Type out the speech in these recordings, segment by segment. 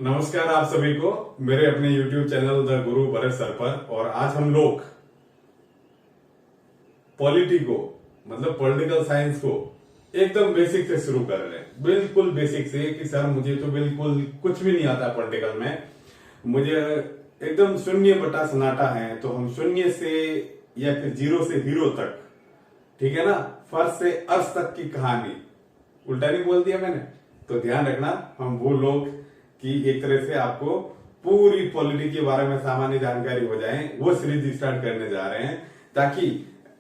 नमस्कार आप सभी को मेरे अपने YouTube channel the Guru Bharat sir पर। और आज हम लोग पॉलिटी को मतलब पॉलिटिकल साइंस को एकदम बेसिक से शुरू कर रहे हैं। बिल्कुल बेसिक से कि सर मुझे तो बिल्कुल कुछ भी नहीं आता पॉलिटिकल में, मुझे एकदम शून्य बटा सन्नाटा है। तो हम शून्य से या फिर जीरो से हीरो तक, ठीक है ना, फर्श से अर्श तक की कहानी, उल्टा नहीं बोल दिया मैंने, तो ध्यान रखना हम वो लोग कि एक तरह से आपको पूरी पॉलिटी के बारे में सामान्य जानकारी हो जाए, वो सीरीज स्टार्ट करने जा रहे हैं ताकि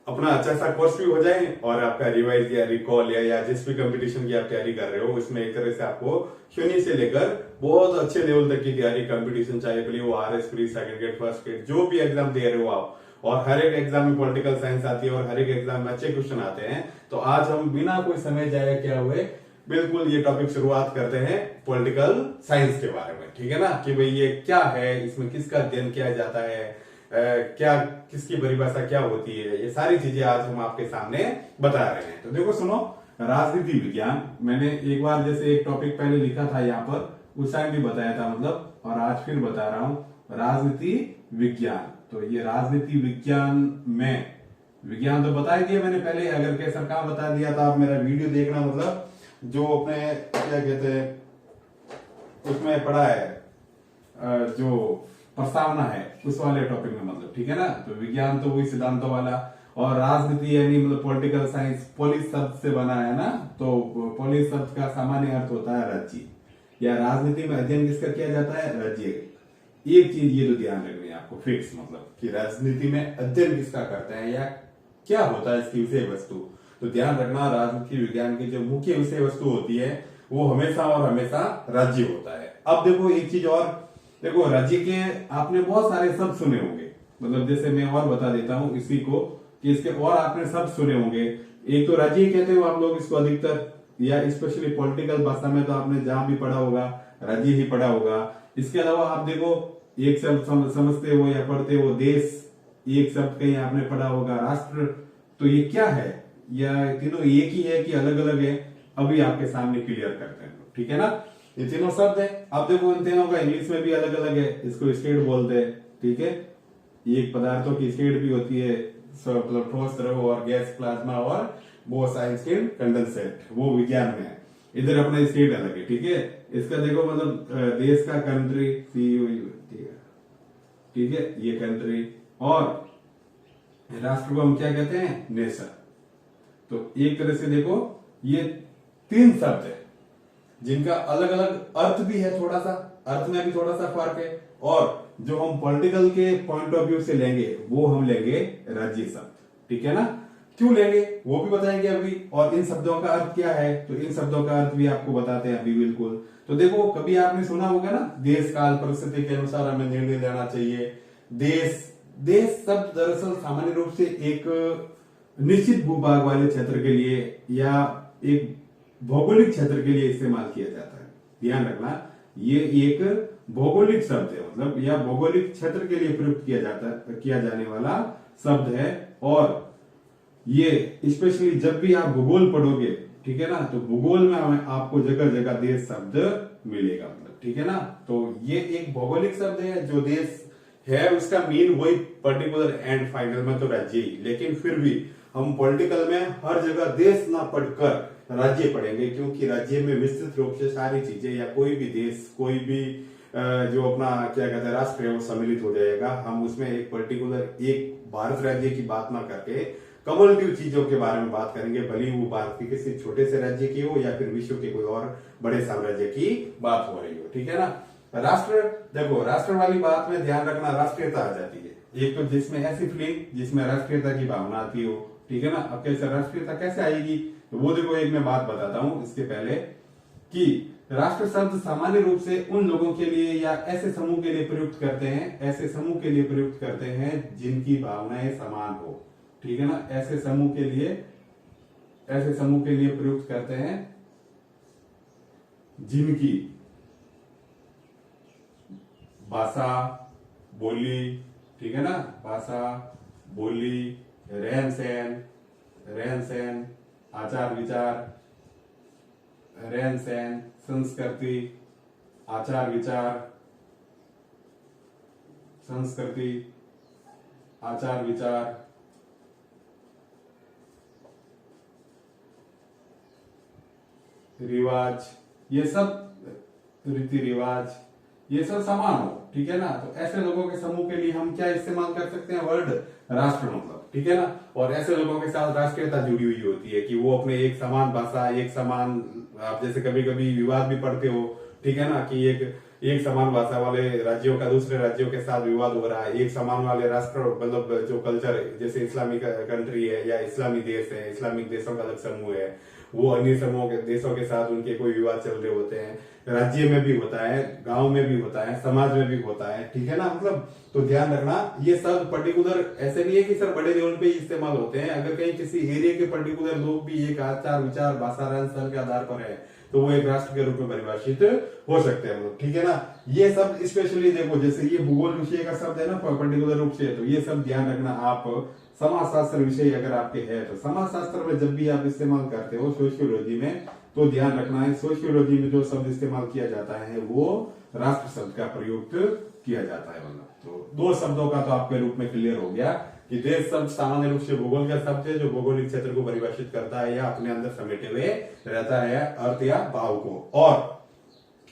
अपना अच्छा सा कोर्स भी हो जाए और आपका रिवाइज या रिकॉल या जिस भी कंपटीशन की आप तैयारी कर रहे हो उसमें एक तरह से आपको शून्य से लेकर बहुत अच्छे लेवल तक की तैयारी, कंपटीशन चाहे फिर वो RS pre, second grade, first grade, जो भी एग्जाम दे रहे हो आप, और हर एक एग्जाम में पॉलिटिकल साइंस आती है और हर एक एग्जाम में अच्छे क्वेश्चन आते हैं। तो आज हम बिना कोई समय जाए क्या हुए बिल्कुल ये टॉपिक शुरुआत करते हैं पॉलिटिकल साइंस के बारे में, ठीक है ना, कि भाई ये क्या है, इसमें किसका अध्ययन किया जाता है, क्या किसकी परिभाषा क्या होती है, ये सारी चीजें आज हम आपके सामने बता रहे हैं। तो देखो सुनो, राजनीति विज्ञान मैंने एक बार जैसे एक टॉपिक पहले लिखा था यहाँ पर, उस टाइम भी बताया था मतलब, और आज फिर बता रहा हूं राजनीति विज्ञान। तो ये राजनीति विज्ञान में विज्ञान तो बता ही दिया मैंने पहले, अगर कैसा कहा बता दिया था, आप मेरा वीडियो देखना, मतलब जो अपने क्या कहते हैं उसमें पढ़ा है जो प्रस्तावना है उस वाले टॉपिक में, मतलब ठीक है ना। तो विज्ञान तो वही सिद्धांतों वाला, और राजनीति यानी मतलब पॉलिटिकल साइंस पोलिस शब्द से बना है ना। तो पोलिस शब्द का सामान्य अर्थ होता है राज्य, या राजनीति में अध्ययन किसका किया जाता है, राज्य। एक चीज ये तो ध्यान रखनी है आपको फिक्स, मतलब कि राजनीति में अध्ययन किसका करते हैं या क्या होता है इसकी विषय वस्तु। तो ध्यान रखना, राजनीति विज्ञान की जो मुख्य विषय वस्तु होती है वो हमेशा और हमेशा राज्य होता है। अब देखो एक चीज और, देखो राज्य के आपने बहुत सारे शब्द सुने होंगे, मतलब जैसे मैं और बता देता हूं इसी को कि इसके और आपने शब्द सुने होंगे। एक तो राज्य कहते हो आप लोग इसको अधिकतर, या स्पेशली पॉलिटिकल भाषा में तो आपने जहां भी पढ़ा होगा राज्य ही पढ़ा होगा। इसके अलावा आप देखो एक शब्द समझते हो या पढ़ते हो देश, एक शब्द कहीं आपने पढ़ा होगा राष्ट्र। तो ये क्या है, या तीनों एक ही है कि अलग अलग है, अभी आपके सामने क्लियर करते हैं, ठीक है ना। ये तीनों शब्द है। अब देखो इन तीनों का इंग्लिश में भी अलग अलग है, इसको स्टेट बोलते हैं, ठीक है। एक पदार्थों की स्टेट भी होती है, मतलब ठोस, द्रव और गैस, प्लाज्मा और वो साइंस के कंडेंसेट, वो विज्ञान में है। इधर अपना स्टेट अलग है, ठीक है। इसका देखो मतलब देश का कंट्री, ठीक है, ये कंट्री, और राष्ट्र को हम क्या कहते हैं, नेशन। तो एक तरह से देखो ये तीन शब्द है जिनका अलग अलग अर्थ भी है, थोड़ा सा अर्थ में भी थोड़ा सा फर्क है, और जो हम पॉलिटिकल के पॉइंट ऑफ व्यू से लेंगे वो हम लेंगे राज्य शब्द, ठीक है ना। क्यों लेंगे वो भी बताएंगे अभी, और इन शब्दों का अर्थ क्या है, तो इन शब्दों का अर्थ भी आपको बताते हैं अभी बिल्कुल। तो देखो कभी आपने सुना होगा ना, देश काल परिस्थिति के अनुसार हमें निर्णय लेना चाहिए। देश, देश शब्द दरअसल सामान्य रूप से एक निश्चित भूभाग वाले क्षेत्र के लिए या एक भौगोलिक क्षेत्र के लिए इस्तेमाल किया जाता है। ध्यान रखना, ये एक भौगोलिक शब्द है, मतलब या भौगोलिक क्षेत्र के लिए प्रयुक्त किया जाने वाला शब्द है। और ये स्पेशली जब भी आप भूगोल पढ़ोगे, ठीक है ना, तो भूगोल में आपको जगह जगह देश शब्द मिलेगा, मतलब ठीक है ना। तो ये एक भौगोलिक शब्द है, जो देश है उसका मीन वही पर्टिकुलर एंड फाइनल में तो राज्य ही, लेकिन फिर भी हम पॉलिटिकल में हर जगह देश ना पढ़कर राज्य पढ़ेंगे, क्योंकि राज्य में विस्तृत रूप से सारी चीजें या कोई भी देश, कोई भी जो अपना क्या कहते हैं राष्ट्र है वो सम्मिलित हो जाएगा। हम उसमें एक पर्टिकुलर एक भारत राज्य की बात ना करके कम्युलेटिव चीजों के बारे में बात करेंगे, भले वो भारत के किसी छोटे से राज्य की हो या फिर विश्व के कोई और बड़े साम्राज्य की बात हो रही हो, ठीक है ना। राष्ट्र, देखो राष्ट्र वाली बात में ध्यान रखना, राष्ट्रीयता आ जाती है एक तो, जिसमें ऐसी फीलिंग जिसमें राष्ट्रीयता की भावना आती हो, ठीक है ना। अब कैसे राष्ट्रीयता कैसे आएगी, तो वो देखो एक मैं बात बताता हूं इसके पहले, कि राष्ट्र शब्द सामान्य रूप से उन लोगों के लिए या ऐसे समूह के लिए प्रयुक्त करते हैं, ऐसे समूह के लिए प्रयुक्त करते हैं जिनकी भावनाएं समान हो, ठीक है ना। ऐसे समूह के लिए प्रयुक्त करते हैं जिनकी भाषा, बोली, ठीक है ना, भाषा, बोली, रहन सहन, आचार विचार, रहन सहन, संस्कृति आचार विचार संस्कृति, आचार विचार रिवाज, ये सब रीति रिवाज, ये सब समान हो, ठीक है ना। तो ऐसे लोगों के समूह के लिए हम क्या इस्तेमाल कर सकते हैं, वर्ड राष्ट्र, मतलब, ठीक है ना। और ऐसे लोगों के साथ राष्ट्रीयता जुड़ी हुई होती है कि वो अपने एक समान भाषा, एक समान, आप जैसे कभी कभी विवाद भी पढ़ते हो, ठीक है ना, कि एक समान भाषा वाले राज्यों का दूसरे राज्यों के साथ विवाद हो रहा है, एक समान वाले राष्ट्र, मतलब जो कल्चर, जैसे इस्लामिक कंट्री है या इस्लामी देश है, इस्लामिक देशों का अलग समूह है, वो अन्य समूह के देशों के साथ उनके कोई विवाद चल रहे होते हैं। राज्य में भी होता है, गांव में भी होता है, समाज में भी होता है, ठीक है ना, मतलब। तो ध्यान रखना, ये सब पर्टिकुलर ऐसे नहीं है कि सर बड़े लेवल पे ही इस्तेमाल होते हैं। अगर कहीं किसी एरिया के पर्टिकुलर लोग भी एक आचार विचार भाषा रहन सहन के आधार पर है, तो वो एक राष्ट्र के रूप में परिभाषित हो सकते हैं लोग, ठीक है ना। ये सब स्पेशली देखो, जैसे ये भूगोल विषय का शब्द है ना पर्टिकुलर रूप से, तो ये सब ध्यान रखना। आप समाजशास्त्र विषय अगर आपके है, तो समाजशास्त्र में जब भी आप इस्तेमाल करते हो सोशियोलॉजी में, तो ध्यान रखना है सोशियोलॉजी में जो शब्द इस्तेमाल किया जाता है वो राष्ट्र शब्द का प्रयोग किया जाता है, मतलब। तो दो शब्दों का तो आपके रूप में क्लियर हो गया कि देश शब्द सामान्य रूप से भूगोल का शब्द है, जो भौगोलिक क्षेत्र को परिभाषित करता है या अपने अंदर समेटे हुए रहता है अर्थ या भाव को। और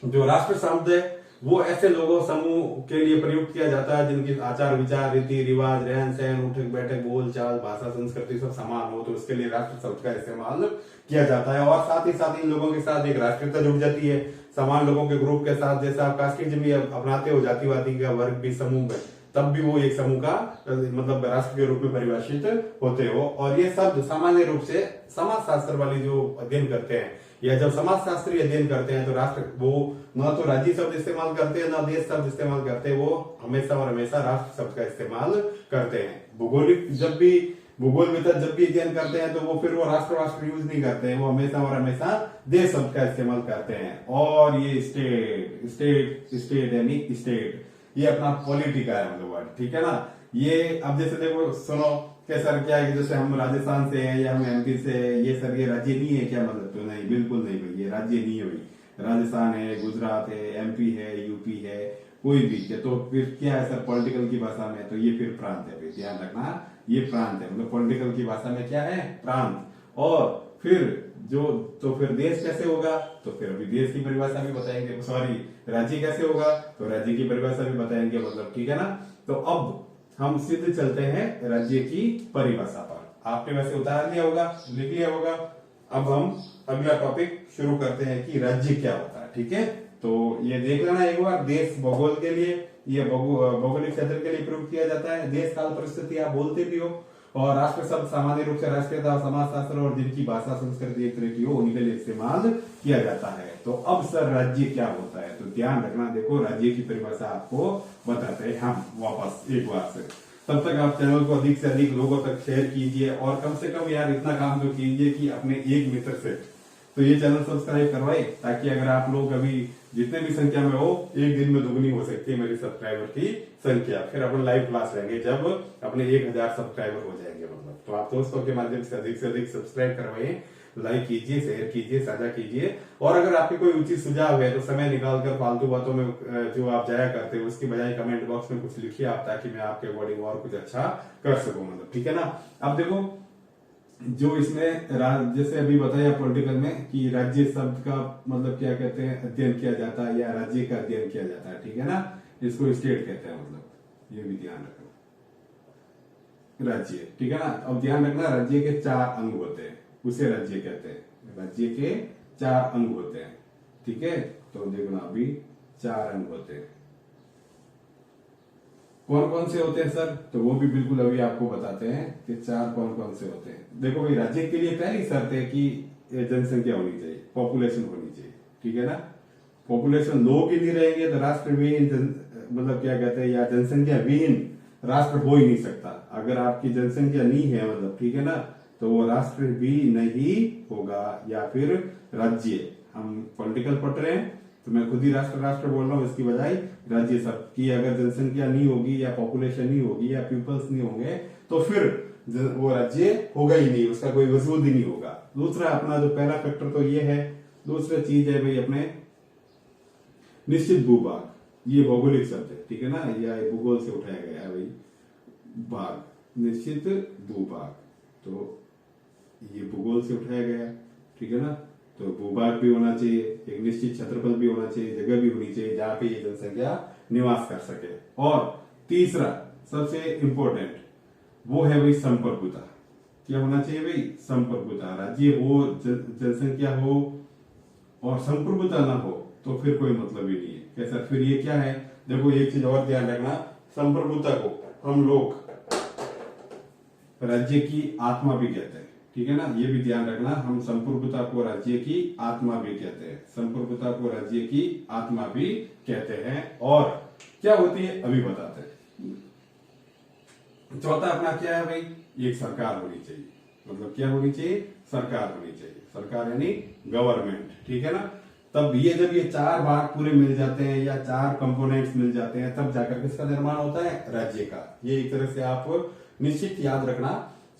जो राष्ट्र शब्द है वो ऐसे लोगों समूह के लिए प्रयुक्त किया जाता है जिनकी आचार विचार, रीति रिवाज, रहन सहन, उठक बैठक, बोल चाल, भाषा, संस्कृति सब समान हो, तो उसके लिए राष्ट्र शब्द का इस्तेमाल किया जाता है। और साथ ही साथ इन लोगों के साथ एक राष्ट्रीयता जुड़ जाती है, समान लोगों के ग्रुप के साथ। जैसे आप कास्टिज्म भी अपनाते हो, जातिवादी का वर्ग भी समूह में, तब भी वो एक समूह का मतलब राष्ट्र के रूप में परिभाषित होते हो। और ये शब्द सामान्य रूप से समाजशास्त्र वाली जो अध्ययन करते हैं, या जब समाजशास्त्री अध्ययन करते हैं, तो राष्ट्र वो न तो राज्य शब्द इस्तेमाल करते हैं, न देश शब्द इस्तेमाल करते हैं, वो हमेशा और हमेशा राष्ट्र शब्द का इस्तेमाल करते हैं। भूगोलिक जब भी भूगोल में जब भी अध्ययन करते हैं, तो वो फिर वो राष्ट्र यूज नहीं करते हैं, वो हमेशा और हमेशा देश शब्द का इस्तेमाल करते हैं। और ये स्टेट यानी स्टेट, ये अपना पॉलिटिका है, मतलब वर्ड, ठीक है ना। ये अब जैसे देखो सुनो क्या सर, क्या है कि जैसे हम राजस्थान से हैं या हम एमपी से हैं, ये सर ये राज्य नहीं है क्या, मतलब तो नहीं, बिल्कुल नहीं भाई, ये राज्य नहीं है भाई। राजस्थान है, गुजरात है, एमपी है, यूपी है, कोई भी है, तो फिर क्या है सर पॉलिटिकल की भाषा में, तो ये फिर प्रांत है भाई, ध्यान रखना, ये प्रांत है, मतलब पॉलिटिकल की भाषा में क्या है, प्रांत। और फिर तो फिर देश कैसे होगा, तो फिर अभी देश की परिभाषा भी बताएंगे, सॉरी राज्य कैसे होगा, तो राज्य की परिभाषा भी बताएंगे, मतलब, ठीक है ना। तो अब हम सीधे चलते हैं राज्य की परिभाषा पर। आपने वैसे उतार लिया होगा, लिख लिया होगा। अब हम अगला टॉपिक शुरू करते हैं कि राज्य क्या होता है, ठीक है। तो ये देख लेना एक बार, देश भूगोल के लिए, ये भौगोलिक क्षेत्र के लिए प्रयोग किया जाता है। देश काल परिस्थिति आप बोलते भी हो। और राष्ट्र शब्द सामान्य रूप से राष्ट्रीयता, समाजशास्त्र और जिनकी भाषा संस्कृति एक तरह की हो, उन्हीं के लिए इस्तेमाल किया जाता है। तो अब सर राज्य क्या होता है, तो ध्यान रखना, देखो राज्य की परिभाषा आपको बताते हैं हम वापस एक बार से। तब तक आप चैनल को अधिक से अधिक लोगों तक शेयर कीजिए, और कम से कम यार इतना काम तो कीजिए कि अपने एक मित्र से तो ये चैनल सब्सक्राइब करवाए, ताकि अगर आप लोग अभी जितने भी संख्या में हो, एक दिन में दुगनी हो सकती है मेरी सब्सक्राइबर की संख्या। फिर अपन लाइव क्लास लेंगे जब अपने 1000 सब्सक्राइबर हो जाएंगे, मतलब। तो आप दोस्तों के माध्यम से अधिक सब्सक्राइब करवाइए, लाइक कीजिए, शेयर कीजिए, साझा कीजिए। और अगर आपके कोई उचित सुझाव है, तो समय निकालकर फालतू बातों में जो आप जाया करते हो, उसकी बजाय कमेंट बॉक्स में कुछ लिखिए आप, ताकि मैं आपके अकॉर्डिंग और कुछ अच्छा कर सकूं, मतलब, ठीक है ना। अब देखो, जो इसमें जैसे अभी बताया पॉलिटिकल में कि राज्य शब्द का मतलब क्या कहते हैं, अध्ययन किया जाता है, या राज्य का अध्ययन किया जाता है, ठीक है ना। इसको स्टेट कहते हैं, मतलब ये भी ध्यान रखना, राज्य, ठीक है ना। अब ध्यान रखना, राज्य के 4 अंग होते हैं, उसे राज्य कहते हैं। राज्य के 4 अंग होते हैं, ठीक है। तो देखना, अभी 4 अंग होते हैं। कौन कौन से होते हैं सर, तो वो भी बिल्कुल अभी आपको बताते हैं कि 4 कौन कौन से होते हैं। देखो भाई, राज्य के लिए पहली शर्त है कि जनसंख्या होनी चाहिए, पॉपुलेशन होनी चाहिए, ठीक है ना। पॉपुलेशन लोग ही नहीं रहेंगे तो राष्ट्र विहीन, मतलब क्या कहते हैं, या जनसंख्या विहीन राष्ट्र हो ही नहीं सकता। अगर आपकी जनसंख्या नहीं है, मतलब, ठीक है ना, तो वो राष्ट्र भी नहीं होगा, या फिर राज्य। हम पॉलिटिकल पढ़ रहे हैं, तो मैं खुद ही राष्ट्र बोल रहा हूँ, इसकी बजाय राज्य सब की अगर जनसंख्या नहीं होगी, या पॉपुलेशन नहीं होगी, या पीपल्स नहीं होंगे, तो फिर वो राज्य होगा ही नहीं, उसका कोई वजूद ही नहीं होगा। दूसरा अपना जो पहला फैक्टर तो ये है। दूसरा चीज है भाई अपने निश्चित भूभाग, ये भौगोलिक शब्द है, ठीक है ना, यह भूगोल से उठाया गया है भाई, भाग, निश्चित भूभाग, तो ये भूगोल से उठाया गया, ठीक है ना। तो भूभाग भी होना चाहिए, एक निश्चित क्षेत्रफल भी होना चाहिए, जगह भी होनी चाहिए जहां पे ये जनसंख्या निवास कर सके। और तीसरा सबसे इंपॉर्टेंट वो है भाई संपर्कता। क्या होना चाहिए भाई? संपर्कता। राज्य हो, जनसंख्या हो और संप्रभुता ना हो तो फिर कोई मतलब ही नहीं है। कैसा? फिर ये क्या है? देखो एक चीज और ध्यान रखना, संप्रभुता को हम लोग राज्य की आत्मा भी कहते हैं, ठीक है ना, ये भी ध्यान रखना। हम संप्रभुता को राज्य की आत्मा भी कहते हैं, संप्रभुता को राज्य की आत्मा भी कहते हैं। और क्या होती है अभी बताते हैं। चौथा अपना क्या है भाई? एक सरकार होनी चाहिए। मतलब क्या होनी चाहिए? सरकार होनी चाहिए। सरकार यानी गवर्नमेंट, ठीक है ना। तब जब ये चार भाग पूरे मिल जाते हैं या चार कंपोनेंट्स मिल जाते हैं तब जाकर किसका निर्माण होता है? राज्य का। ये एक तरह से आप निश्चित याद रखना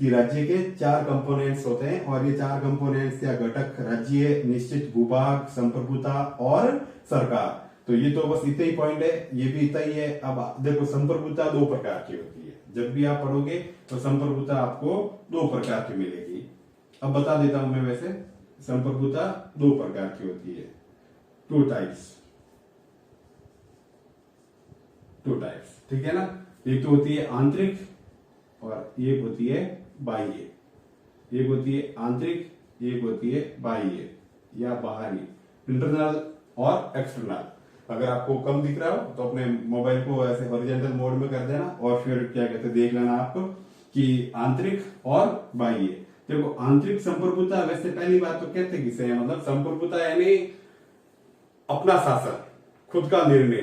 कि राज्य के चार कंपोनेंट्स होते हैं और ये चार कंपोनेंट्स या घटक राज्य, निश्चित भूभाग, संप्रभुता और सरकार। तो ये तो बस इतना ही पॉइंट है, ये भी इतना ही है। अब देखो संप्रभुता दो प्रकार की होती है, जब भी आप पढ़ोगे तो संप्रभुता आपको दो प्रकार की मिलेगी। अब बता देता हूं मैं, वैसे संप्रभुता दो प्रकार की होती है, टू टाइप्स, ठीक है ना। एक तो होती है आंतरिक और एक होती है बाह्य। एक होती है आंतरिक, एक होती है बाह्य या बाहरी, इंटरनल और एक्सटर्नल। अगर आपको कम दिख रहा हो तो अपने मोबाइल को ऐसे हॉरिजॉन्टल मोड में कर देना और फिर क्या कहते हैं देख लेना आपको कि आंतरिक और बाह्य। देखो आंतरिक संप्रभुता, वैसे पहली बात तो कहते किसे है, मतलब संप्रभुता यानी अपना शासन, खुद का निर्णय,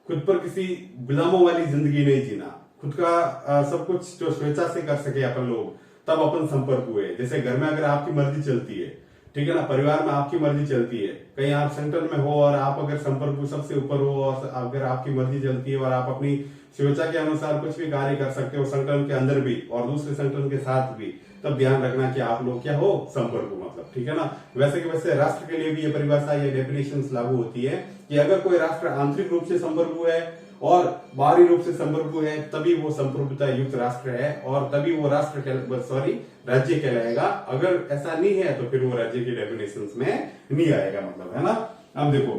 खुद पर किसी गुलामों वाली जिंदगी नहीं जीना, खुद का सब कुछ जो स्वेच्छा से कर सके अपन लोग, तब अपन संपर्क हुए। जैसे घर में अगर आपकी मर्जी चलती है, ठीक है ना, परिवार में आपकी मर्जी चलती है, कहीं आप सेंटर में हो और आप अगर संपर्क सबसे ऊपर हो और अगर आपकी मर्जी चलती है और आप अपनी स्वेच्छा के अनुसार कुछ भी कार्य कर सकते हो संगठन के अंदर भी और दूसरे संगठन के साथ भी, तब ध्यान रखना कि आप लोग क्या हो? संपर्क हो, मतलब, ठीक है ना। वैसे कि वैसे राष्ट्र के लिए भी ये परिभाषा, ये डेफिनेशन लागू होती है कि अगर कोई राष्ट्र आंतरिक रूप से संपर्क हुआ है और बाहरी रूप से संपर्क हुआ है तभी वो संप्रभुता युक्त राष्ट्र है और तभी वो राज्य कहलाएगा। अगर ऐसा नहीं है तो फिर वो राज्य की डेफिनेशन में नहीं आएगा, मतलब, है ना। अब देखो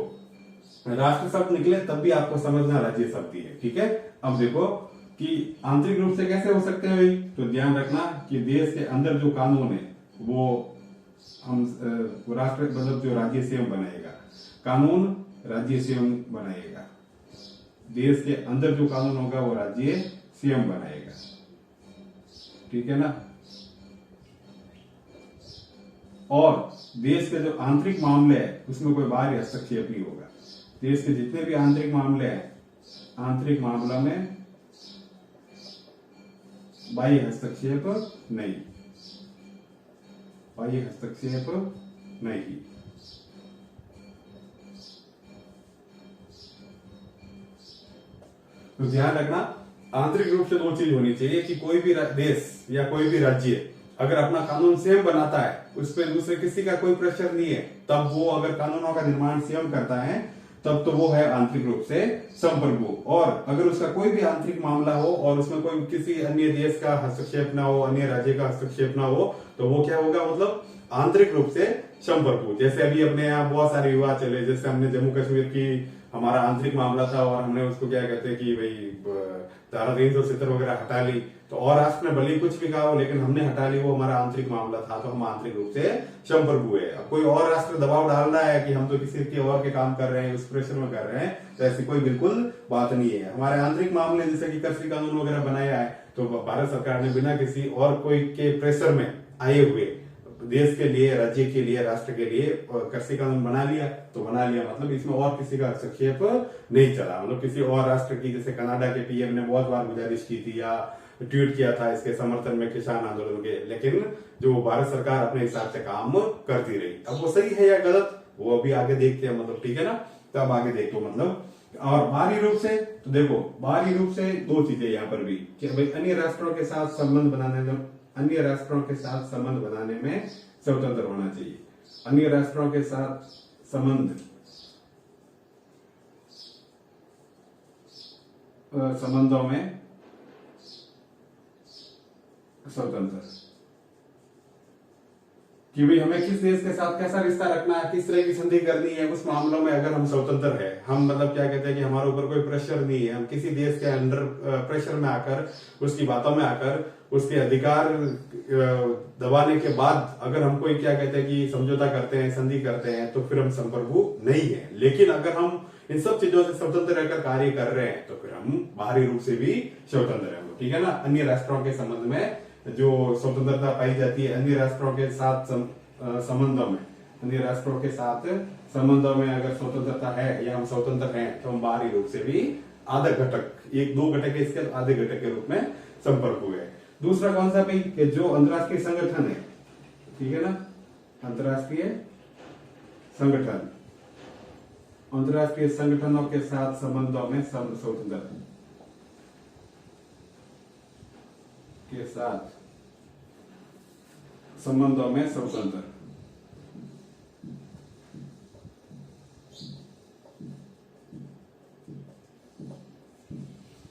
राष्ट्र शब्द निकले तब भी आपको समझना राज्य शब्द ही है, ठीक है। अब देखो कि आंतरिक रूप से कैसे हो सकते हैं भाई, तो ध्यान रखना कि देश के अंदर जो कानून है वो हम राष्ट्र, मतलब जो राज्य स्वयं बनाएगा, कानून राज्य स्वयं बनाएगा। देश के अंदर जो कानून होगा वो राज्य स्वयं बनाएगा, ठीक है ना। और देश के जो आंतरिक मामले है उसमें कोई बाहरी हस्तक्षेप नहीं होगा। देश के जितने भी आंतरिक मामले हैं, आंतरिक मामला में बाह्य हस्तक्षेप नहीं, बाह्य हस्तक्षेप नहीं। तो ध्यान रखना आंतरिक रूप से दो चीज होनी चाहिए कि कोई भी देश या कोई भी राज्य अगर अपना कानून स्वयं बनाता है, उस पर दूसरे किसी का कोई प्रेशर नहीं है, तब वो अगर कानूनों का निर्माण स्वयं करता है तब तो वो है आंतरिक रूप से संप्रभु। और अगर उसका कोई भी आंतरिक मामला हो और उसमें कोई किसी अन्य देश का हस्तक्षेप ना हो, अन्य राज्य का हस्तक्षेप ना हो, तो वो क्या होगा? मतलब आंतरिक रूप से संप्रभु। जैसे अभी अपने यहाँ बहुत सारे विवाद चले, जैसे हमने जम्मू कश्मीर की, हमारा आंतरिक मामला था और हमने उसको क्या कहते हैं कि भाई धारा 370 वगैरह हटा ली, तो और राष्ट्र ने भले कुछ भी कहा हो लेकिन हमने हटा ली, वो हमारा आंतरिक मामला था, तो हम आंतरिक रूप से संप्रभु है। अब कोई और राष्ट्र दबाव डाल रहा है कि हम तो किसी के और के काम कर रहे हैं, उस प्रेशर में कर रहे हैं, तो ऐसी कोई बिल्कुल बात नहीं है। हमारे आंतरिक मामले जैसे कि कृषि कानून वगैरह बनाया है तो भारत सरकार ने बिना किसी और कोई के प्रेशर में आए हुए देश के लिए, राज्य के लिए, राष्ट्र के लिए कृषि कानून बना लिया, तो बना लिया, मतलब इसमें और किसी का हस्तक्षेप नहीं चला। मतलब किसी और राष्ट्र की, जैसे कनाडा के पीएम ने बहुत बार गुजारिश की थी या ट्वीट किया था इसके समर्थन में किसान आंदोलन के, लेकिन जो भारत सरकार अपने हिसाब से काम करती रही। अब वो सही है या गलत वो अभी आगे देखते हैं, मतलब, ठीक है ना। तो अब आगे देखो, मतलब, और बाहरी रूप से तो देखो बाहरी रूप से दो चीजें यहाँ पर भी कि भाई अन्य राष्ट्रों के साथ संबंध बनाने में, अन्य राष्ट्रों के साथ संबंध बनाने में स्वतंत्र होना चाहिए। अन्य राष्ट्रों के साथ संबंध संबंधों में स्वतंत्र, कि भाई हमें किस देश के साथ कैसा रिश्ता रखना है, किस तरह की संधि करनी है, उस मामलों में अगर हम स्वतंत्र है, हम मतलब क्या कहते हैं कि हमारे ऊपर कोई प्रेशर नहीं है, हम किसी देश के अंडर प्रेशर में आकर, उसकी बातों में आकर, उसके अधिकार दबाने के बाद अगर हम कोई क्या कहते हैं कि समझौता करते हैं, संधि करते हैं, तो फिर हम संप्रभु नहीं है। लेकिन अगर हम इन सब चीजों से स्वतंत्र रहकर कार्य कर रहे हैं तो फिर हम बाहरी रूप से भी स्वतंत्र हैं, ठीक है ना। अन्य राष्ट्रों के संबंध में जो स्वतंत्रता पाई जाती है, अन्य राष्ट्रों के साथ संबंधों में, अन्य राष्ट्रों के साथ संबंधों में अगर स्वतंत्रता है या हम स्वतंत्र हैं, तो हम बाहरी रूप से भी आधा घटक, एक दो घटक है इसके आधे घटक के रूप में संपर्क हुए। दूसरा कौन सा भाई, कि जो अंतरराष्ट्रीय संगठन है, ठीक है ना, अंतरराष्ट्रीय संगठन, अंतरराष्ट्रीय संगठनों के साथ संबंधों में स्वतंत्र के साथ संबंधों में स्वतंत्र।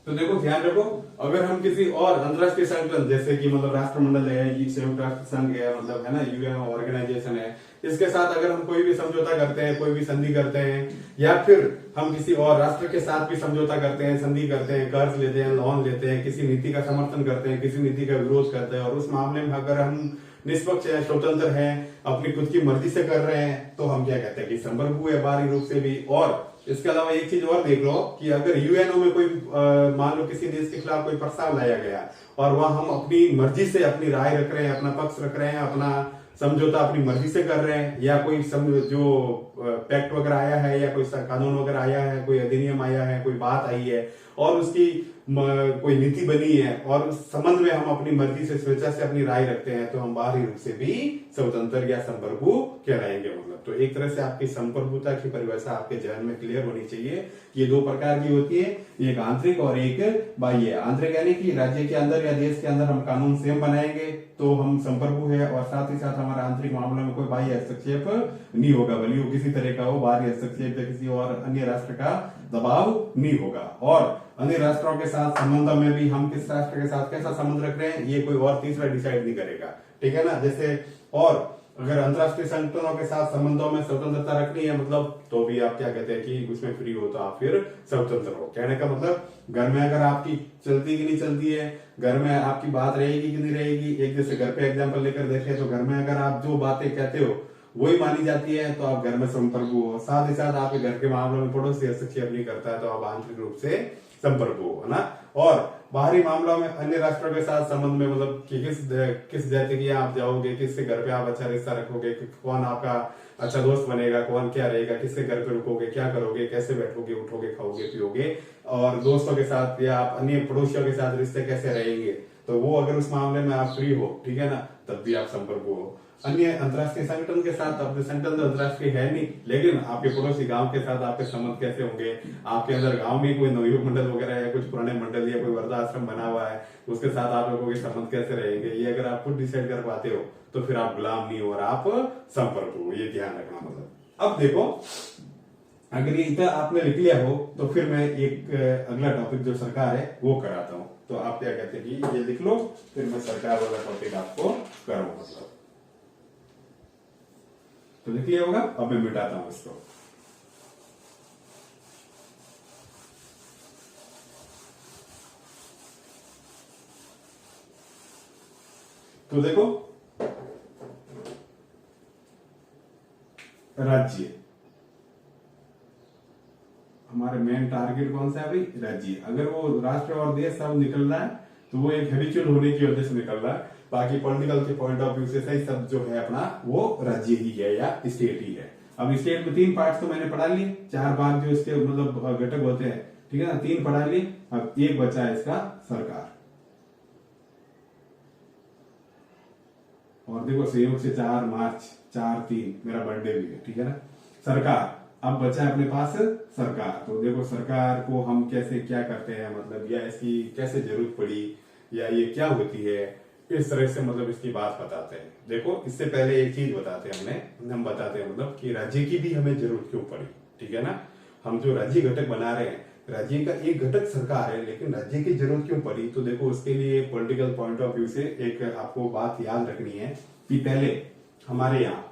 तो देखो ध्यान रखो, अगर हम किसी और अंतरराष्ट्रीय संगठन जैसे कि मतलब राष्ट्रमंडल है, संयुक्त राष्ट्र संघ है, मतलब है ना, यूएन ऑर्गेनाइजेशन है, इसके साथ अगर हम कोई भी समझौता करते हैं, कोई भी संधि करते हैं, या फिर हम किसी और राष्ट्र के साथ भी समझौता करते हैं, संधि करते हैं, कर्ज लेते हैं, लोन लेते हैं, किसी नीति का समर्थन करते हैं, किसी नीति का विरोध करते हैं, और उस मामले में अगर हम निष्पक्ष है, स्वतंत्र है, अपनी खुद की मर्जी से कर रहे हैं, तो हम क्या कहते हैं कि संप्रभु है बाहरी रूप से भी। और इसके अलावा एक चीज और देख लो कि अगर यूएनओ में कोई मान लो किसी देश के खिलाफ कोई प्रस्ताव लाया गया और वह हम अपनी मर्जी से अपनी राय रख रहे हैं, अपना पक्ष रख रहे हैं, अपना समझौता अपनी मर्जी से कर रहे हैं, या कोई जो पैक्ट वगैरह आया है, या कोई कानून वगैरह आया है, कोई अधिनियम आया है, कोई बात आई है और उसकी कोई नीति बनी है, और उस संबंध में हम अपनी मर्जी से स्वेच्छा से अपनी राय रखते हैं, तो हम बाहरी रूप से भी स्वतंत्र या संप्रभु कहलाएंगे। मतलब तो एक तरह से आपकी संप्रभुता की परिभाषा आपके जहन में क्लियर होनी चाहिए। ये दो प्रकार की होती है, एक आंतरिक और एक बाह्य। आंतरिक यानी कि राज्य के अंदर या देश के अंदर हम कानून स्वयं बनाएंगे तो हम संप्रभु है, और साथ ही साथ हमारा आंतरिक मामलों में कोई बाह्य हस्तक्षेप नहीं होगा, भले वो किसी तरह का हो, बाहरी हस्तक्षेप या किसी और अन्य राष्ट्र का दबाव नहीं होगा। और अन्य राष्ट्रों के साथ संबंधों में भी हम किस राष्ट्र के साथ कैसा संबंध रख रहे हैं, ये कोई और तीसरा डिसाइड नहीं करेगा, ठीक है ना। जैसे और अगर अंतरराष्ट्रीय संगठनों के साथ संबंधों में स्वतंत्रता रखनी है, मतलब तो भी आप क्या कहते हैं कि उसमें फ्री हो, तो आप फिर स्वतंत्र हो। कहने का मतलब घर में अगर आपकी चलती की नहीं चलती है, घर में आपकी बात रहेगी कि नहीं रहेगी, एक जैसे घर पे एग्जाम्पल लेकर देखें तो घर में अगर आप जो बातें कहते हो वही मानी जाती है, तो आप घर में संप्रभु हो। साथ ही साथ आपके घर के मामलों में पड़ोसी हस्तक्षेप नहीं करता है, तो आप आंतरिक रूप से संप्रभु हो, है ना। और बाहरी मामलों में अन्य राष्ट्रों के साथ संबंध में, मतलब कि किस जाति की आप जाओगे, किससे घर पे आप अच्छा रिश्ता रखोगे, कौन आपका अच्छा दोस्त बनेगा, कौन क्या रहेगा, किससे घर पे रुकोगे, क्या करोगे, कैसे बैठोगे, उठोगे, खाओगे, पियोगे, और दोस्तों के साथ या अन्य पड़ोसियों के साथ रिश्ते कैसे रहेंगे, तो वो अगर उस मामले में आप फ्री हो, ठीक है ना, तब भी आप संप्रभु हो। अन्य अंतरराष्ट्रीय संगठन के साथ, अपने संगठन तो अंतरराष्ट्रीय है नहीं, लेकिन आपके पड़ोसी गांव के साथ आपके संबंध कैसे होंगे, आपके अंदर गांव में कोई नवयुवक मंडल वगैरह है, कुछ पुराने मंडल या कोई वृद्धाश्रम बना हुआ है, उसके साथ आप लोगों के संबंध कैसे रहेंगे, ये अगर आप खुद डिसाइड कर पाते हो तो फिर आप गुलाम नहीं हो और आप संप्रभु हो, ये ध्यान रखना। मतलब अब देखो, अगर ये इतना आपने लिख लिया हो तो फिर मैं एक अगला टॉपिक जो सरकार है वो कराता हूँ। तो आप क्या कहते हैं कि ये लिख लो, फिर मैं सरकार वाला टॉपिक आपको करूँ। मतलब तो लिख लिया होगा, अब मैं मिटाता हूं इसको। तो देखो, राज्य, हमारे मेन टारगेट कौन सा है भाई, राज्य। अगर वो राष्ट्र और देश सब निकल रहा है तो वो एक हैबिचुअल होने की वजह से निकल रहा है, बाकी पॉलिटिकल के पॉइंट ऑफ व्यू से सही सब जो है अपना वो राज्य ही है या स्टेट ही है। अब स्टेट में 3 पार्ट तो मैंने पढ़ा लिए, 4 भाग जो इसके मतलब घटक होते हैं, ठीक है ना, 3 पढ़ा लिए। अब एक बचा है इसका सरकार, और देखो संयोग से 4 मार्च 4/3 मेरा बर्थडे भी है, ठीक है ना। सरकार, अब बचा है अपने पास सरकार। तो देखो सरकार को हम कैसे क्या करते हैं, मतलब या इसकी कैसे जरूरत पड़ी, या ये क्या होती है, इस तरह से मतलब इसकी बात बताते हैं। देखो इससे पहले एक चीज बताते हैं हम बताते हैं मतलब कि राज्य की भी हमें जरूरत क्यों पड़ी, ठीक है ना। हम जो राज्य घटक बना रहे हैं, राज्य का एक घटक सरकार है, लेकिन राज्य की जरूरत क्यों पड़ी? तो देखो उसके लिए पॉलिटिकल पॉइंट ऑफ व्यू से एक आपको बात याद रखनी है कि पहले हमारे यहाँ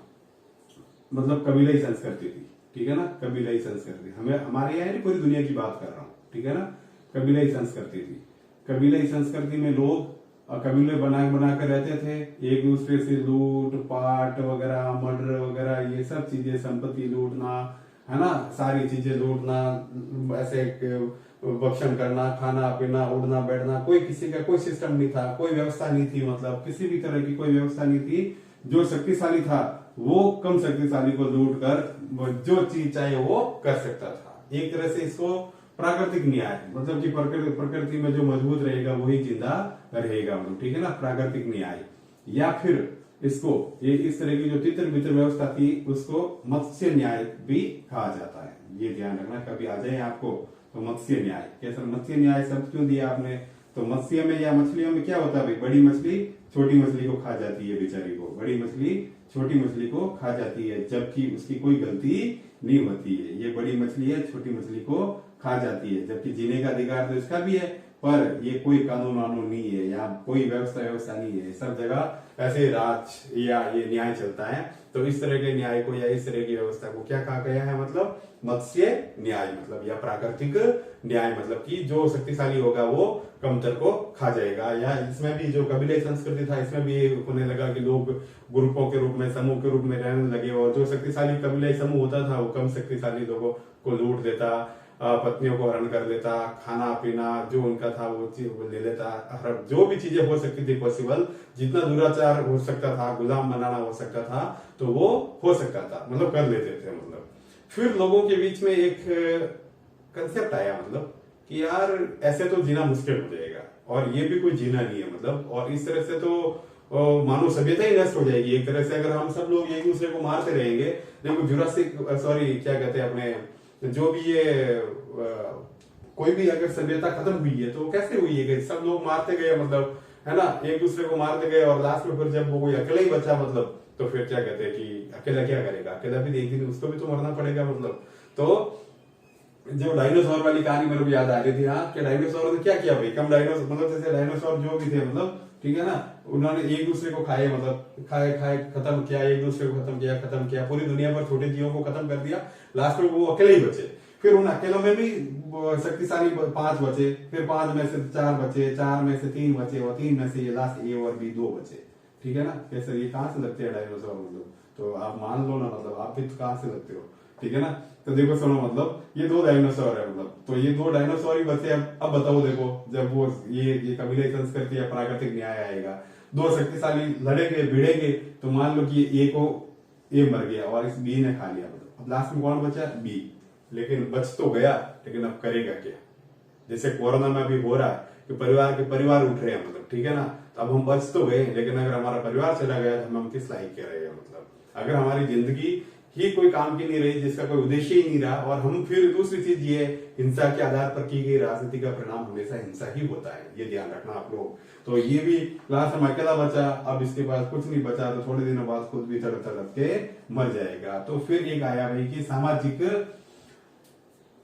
मतलब कबीलाई संस्कृति थी, ठीक है ना, कबीलाई संस्कृति। हमें हमारे यहाँ पूरी दुनिया की बात कर रहा हूँ, ठीक है ना, कबीलाई संस्कृति थी। कबीलाई संस्कृति में लोग कबीले बना कर रहते थे, एक दूसरे से लूट पाट वगैरह, मर्डर वगैरह, ये सब चीजें, संपत्ति लूटना, है ना, सारी चीजें लूटना, ऐसे भक्षण करना, खाना पीना, उड़ना बैठना, कोई किसी का कोई सिस्टम नहीं था, कोई व्यवस्था नहीं थी, मतलब किसी भी तरह की कोई व्यवस्था नहीं थी। जो शक्तिशाली था वो कम शक्तिशाली को लूट कर जो चीज चाहे वो कर सकता था। एक तरह से इसको प्राकृतिक न्याय, मतलब कि प्रकृति में जो मजबूत रहेगा वही जिंदा रहेगा, मतलब ठीक है ना, प्राकृतिक न्याय। या फिर इसको ये इस तरह की जो तितर बितर व्यवस्था थी उसको मत्स्य न्याय भी कहा जाता है। ये ध्यान रखना, कभी आ जाए आपको तो मत्स्य न्याय। कैसा मत्स्य न्याय शब्द क्यों दिया आपने? तो मत्स्य में या मछलियों में क्या होता है भाई, बड़ी मछली छोटी मछली को खा जाती है, बेचारी को, बड़ी मछली छोटी मछली को खा जाती है, जबकि उसकी कोई गलती नहीं होती है। ये बड़ी मछली है, छोटी मछली को खा जाती है, जबकि जीने का अधिकार तो इसका भी है, पर ये कोई कानून वानून नहीं है, यहाँ कोई व्यवस्था नहीं है, सब जगह ऐसे राज या ये न्याय चलता है। तो इस तरह के न्याय को या इस तरह की व्यवस्था को क्या कहा गया है? मतलब मत्स्य न्याय, मतलब या प्राकृतिक न्याय, मतलब कि जो शक्तिशाली होगा वो कमतर को खा जाएगा। या इसमें भी जो कबीले संस्कृति था, इसमें भी होने लगा कि लोग ग्रुपों के रूप में, समूह के रूप में रहने लगे, और जो शक्तिशाली कबीले समूह होता था वो कम शक्तिशाली लोगों को लूट देता, पत्नियों को हरण कर लेता, खाना पीना जो उनका था वो चीज ले लेता, जो भी चीजें हो सकती थी पॉसिबल, जितना दुराचार हो सकता था, गुलाम बनाना हो सकता था, तो वो हो सकता था, मतलब कर लेते थे। मतलब फिर लोगों के बीच में एक कंसेप्ट आया, मतलब कि यार ऐसे तो जीना मुश्किल हो जाएगा, और ये भी कोई जीना नहीं है, मतलब, और इस तरह से तो मानव सभ्यता ही नष्ट हो जाएगी एक तरह से, अगर हम सब लोग एक दूसरे को मारते रहेंगे। देखो जुरासिक, सॉरी क्या कहते हैं अपने, जो भी ये कोई भी अगर सभ्यता खत्म हुई है तो कैसे हुई है? सब लोग मारते गए, मतलब है ना, एक दूसरे को मारते गए, और लास्ट में फिर जब वो कोई अकेला ही बचा, मतलब तो फिर क्या कहते हैं कि अकेला क्या करेगा, अकेला भी एक दिन उसको भी तो मरना पड़ेगा, मतलब। तो जो डायनासोर वाली कहानी मेरे को याद आ रही थी, हाँ, कि डायनासोर ने क्या किया भाई, कम डायनासोर, मतलब जैसे डायनासोर जो भी थे, मतलब ठीक है ना, उन्होंने एक दूसरे को खाए, मतलब खाए खत्म किया, एक दूसरे को खत्म किया, पूरी दुनिया पर छोटे जीवों को खत्म कर दिया, लास्ट में वो अकेले ही बचे। फिर उन अकेलों में भी शक्तिशाली 5 बचे, फिर 5 में से 4 बचे, 4 में से 3 बचे, और 3 में से ये लास्ट ए और बी 2 बचे, ठीक है ना। कैसे ये कहां से लगते हैं डायनासोर, मतलब तो आप मान लो ना, मतलब आप भी तो कहां से लगते हो, ठीक है ना। तो देखो सुनो, मतलब ये 2 डायनासोर है, मतलब तो ये 2 डायनासोर ही बचे। अब बताओ, देखो जब वो ये कबीले संस्कृति या प्राकृतिक न्याय आएगा, 2 शक्तिशाली लड़ेंगे भिड़ेंगे, तो मान लो कि ए मर गया और इस बी ने खा लिया, मतलब अब लास्ट में कौन बचा? बी। लेकिन बच तो गया, लेकिन अब करेगा क्या? जैसे कोरोना में अभी हो रहा है कि परिवार उठ रहे हैं, मतलब ठीक है ना, तो अब हम बच तो गए, लेकिन अगर हमारा परिवार चला गया तो हम किस लायक के रहेगा? मतलब अगर हमारी जिंदगी ही कोई काम की नहीं रही, जिसका कोई उद्देश्य ही नहीं रहा, और हम फिर दूसरी चीज ये हिंसा के आधार पर की गई राजनीति का परिणाम हमेशा हिंसा ही होता है, ये ध्यान रखना आप लोग। तो ये भी लास्ट में अकेला बचा, अब इसके पास कुछ नहीं बचा, तो थोड़े दिनों बाद खुद भी तड़प तड़प के मर जाएगा। तो फिर एक आया भाई कि सामाजिक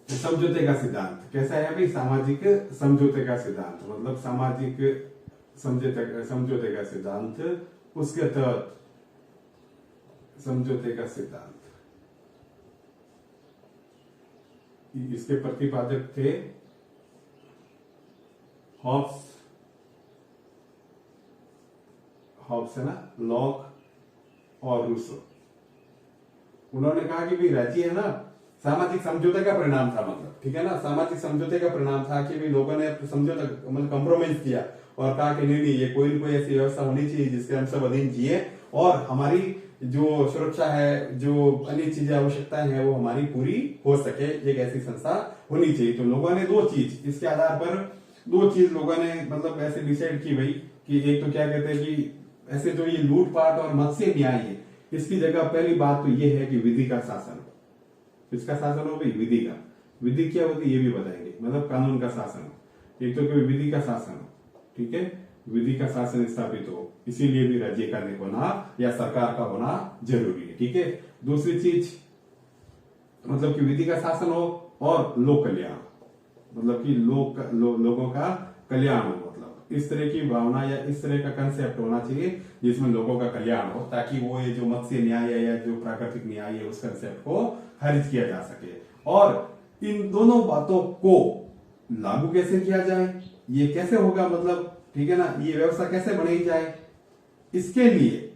समझौते का सिद्धांत। कैसा है भाई? सामाजिक समझौते का सिद्धांत, मतलब सामाजिक समझौते का सिद्धांत, उसके तहत समझौते का सिद्धांत, इसके प्रतिपादक थे हॉब्स है ना, लॉक और रूसो। उन्होंने कहा कि भाई राज्य है ना, सामाजिक समझौते का परिणाम था, मतलब ठीक है ना, सामाजिक समझौते का परिणाम था कि भी लोगों ने समझौता, मतलब कॉम्प्रोमाइज किया और कहा कि नहीं ये कोई ना कोई ऐसी व्यवस्था होनी चाहिए जिसके हम सब अधीन जिए, और हमारी जो सुरक्षा है, जो अन्य चीजें आवश्यकताएं हैं, वो हमारी पूरी हो सके, एक ऐसी संस्था होनी चाहिए। तो लोगों ने 2 चीज, इसके आधार पर 2 चीज लोगों ने मतलब ऐसे डिसाइड की भाई कि एक तो क्या कहते हैं कि ऐसे जो ये लूटपाट और मत्स्य न्याय है, इसकी जगह पहली बात तो ये है कि विधि का शासन हो। किसका शासन हो भाई? विधि का। विधि क्या होती है ये भी बताएंगे, मतलब कानून का शासन हो। एक तो कोई विधि का शासन हो, ठीक है, विधि का शासन स्थापित हो, इसीलिए भी राज्य का होना या सरकार का होना जरूरी है, ठीक है। दूसरी चीज मतलब कि विधि का शासन हो और लोक कल्याण, मतलब कि लोगों का कल्याण हो, मतलब इस तरह की भावना या इस तरह का कंसेप्ट होना चाहिए जिसमें लोगों का कल्याण हो, ताकि वो ये जो मत्स्य न्याय है या जो प्राकृतिक न्याय है उस कंसेप्ट को खारिज किया जा सके। और इन दोनों बातों को लागू कैसे किया जाए, ये कैसे होगा, मतलब ठीक है ना, ये व्यवस्था कैसे बनाई जाए, इसके लिए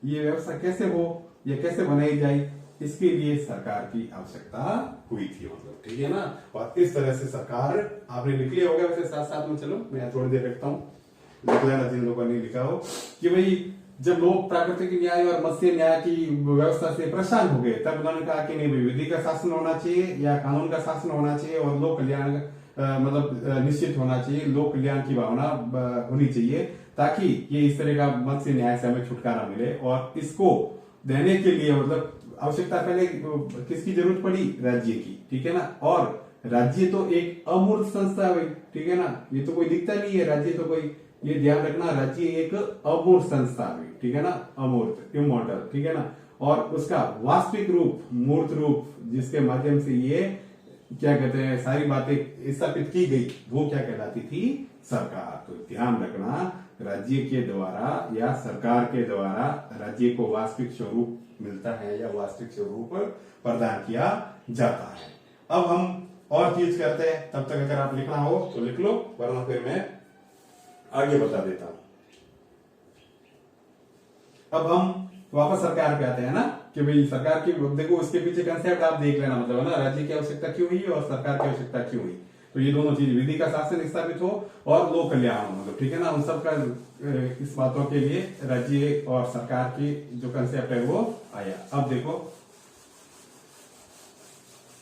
ये व्यवस्था कैसे हो या कैसे बनाई जाए, इसके लिए सरकार की आवश्यकता हुई थी, मतलब ठीक है ना। और इस तरह से सरकार, आपने लिख लिया होगा वैसे साथ साथ में, चलो मैं थोड़ी देर रखता हूं, लिख लेना जिन लोगों ने लिखा हो, कि भाई जब लोग प्राकृतिक न्याय और मत्स्य न्याय की व्यवस्था से परेशान हो गए, तब उन्होंने कहा कि नहीं भाई, विधि का शासन होना चाहिए या कानून का शासन होना चाहिए और लोक कल्याण मतलब निश्चित होना चाहिए, लोक कल्याण की भावना होनी चाहिए, ताकि ये इस तरह का मत्स्य न्याय से हमें छुटकारा मिले। और इसको देने के लिए मतलब आवश्यकता पहले किसकी जरूरत पड़ी, राज्य की, ठीक है ना। और राज्य तो एक अमूर्त संस्था है, ठीक है ना, ये तो कोई दिखता नहीं है राज्य, तो कोई, ये ध्यान रखना, राज्य एक अमूर्त संस्था है, ठीक है ना, अमूर्त, इमॉर्टल, ठीक है ना। और उसका वास्तविक रूप, मूर्त रूप, जिसके माध्यम से ये क्या कहते हैं सारी बातें स्थापित की गई, वो क्या कहलाती थी, सरकार। तो ध्यान रखना, राज्य के द्वारा या सरकार के द्वारा राज्य को वास्तविक स्वरूप मिलता है या वास्तविक स्वरूप प्रदान किया जाता है। अब हम और चीज करते हैं, तब तक अगर आप लिखना हो तो लिख लो, वरना फिर मैं आगे बता देता हूं। अब हम वापस सरकार पे आते हैं ना, कि भाई सरकार की, देखो उसके पीछे कंसेप्ट आप देख लेना, मतलब है ना, राज्य की आवश्यकता क्यों हुई और सरकार की आवश्यकता क्यों हुई। तो ये दोनों चीज, विधि का शासन स्थापित हो और लोक कल्याण हो, मतलब ठीक है ना, उन सब का इस बातों के लिए राज्य और सरकार की जो कंसेप्ट है वो आया। अब देखो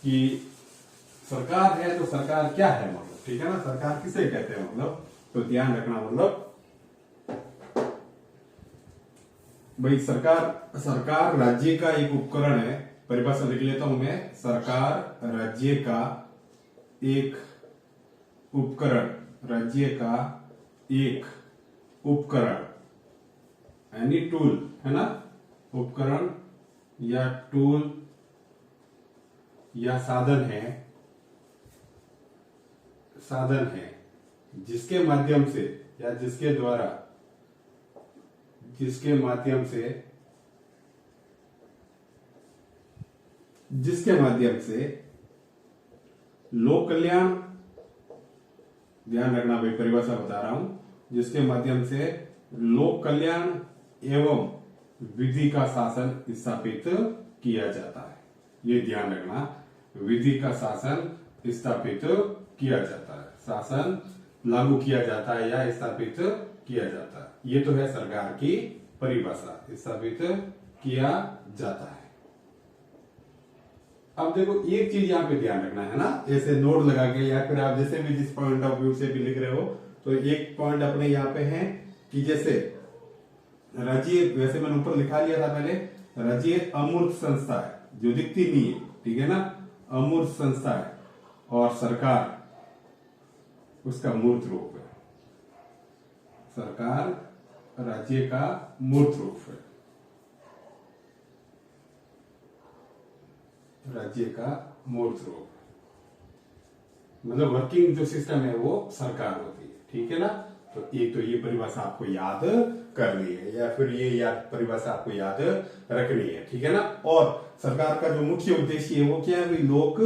कि सरकार है तो सरकार क्या है, मतलब ठीक है ना, सरकार किसे कहते हैं, मतलब तो ध्यान रखना, मतलब भाई सरकार राज्य का एक उपकरण है, परिभाषा लिख लेता हूं मैं, सरकार राज्य का एक उपकरण, राज्य का एक उपकरण यानी टूल, है ना, उपकरण या टूल या साधन है जिसके माध्यम से या जिसके माध्यम से लोक कल्याण, ध्यान रखना भाई परिभाषा बता रहा हूं, जिसके माध्यम से लोक कल्याण एवं विधि का शासन स्थापित किया जाता है। ये ध्यान रखना, विधि का शासन स्थापित किया जाता है, शासन लागू किया जाता है या स्थापित किया जाता है। ये तो है सरकार की परिभाषा, स्थापित किया जाता है। अब देखो एक चीज यहाँ पे ध्यान रखना है ना, ऐसे नोट लगा के या फिर आप जैसे भी जिस पॉइंट ऑफ व्यू से भी लिख रहे हो, तो एक पॉइंट अपने यहाँ पे है कि जैसे राज्य, वैसे मैंने ऊपर लिखा लिया था पहले, राज्य अमूर्त संस्था है जो दिखती नहीं है, ठीक है ना, अमूर्त संस्था है, और सरकार उसका मूर्त रूप है, सरकार राज्य का मूर्त रूप है, राज्य का मूर्त रूप, मतलब वर्किंग जो सिस्टम है वो सरकार होती है, ठीक है ना। तो एक तो ये परिभाषा आपको याद करनी है या फिर ये परिभाषा आपको याद रखनी है, ठीक है ना। और सरकार का जो मुख्य उद्देश्य है वो क्या है, लोक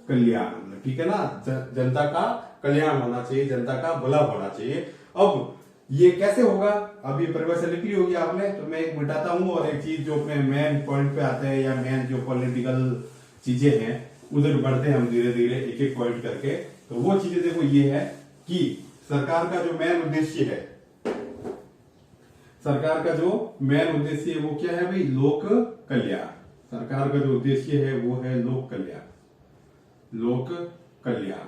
कल्याण, ठीक है ना, जनता का कल्याण होना चाहिए, जनता का भला होना चाहिए। अब ये कैसे होगा, अब ये परिभाषा लिख ली होगी आपने, तो मैं एक मिटाता हूं और एक चीज जो अपने मेन पॉइंट पे आते हैं या मेन जो पॉलिटिकल चीजें हैं उधर बढ़ते हैं हम धीरे धीरे एक एक पॉइंट करके। तो वो चीजें देखो ये है कि सरकार का जो मेन उद्देश्य है, सरकार का जो मेन उद्देश्य है वो क्या है भाई, लोक कल्याण। सरकार का जो उद्देश्य है वो है लोक कल्याण, लोक कल्याण,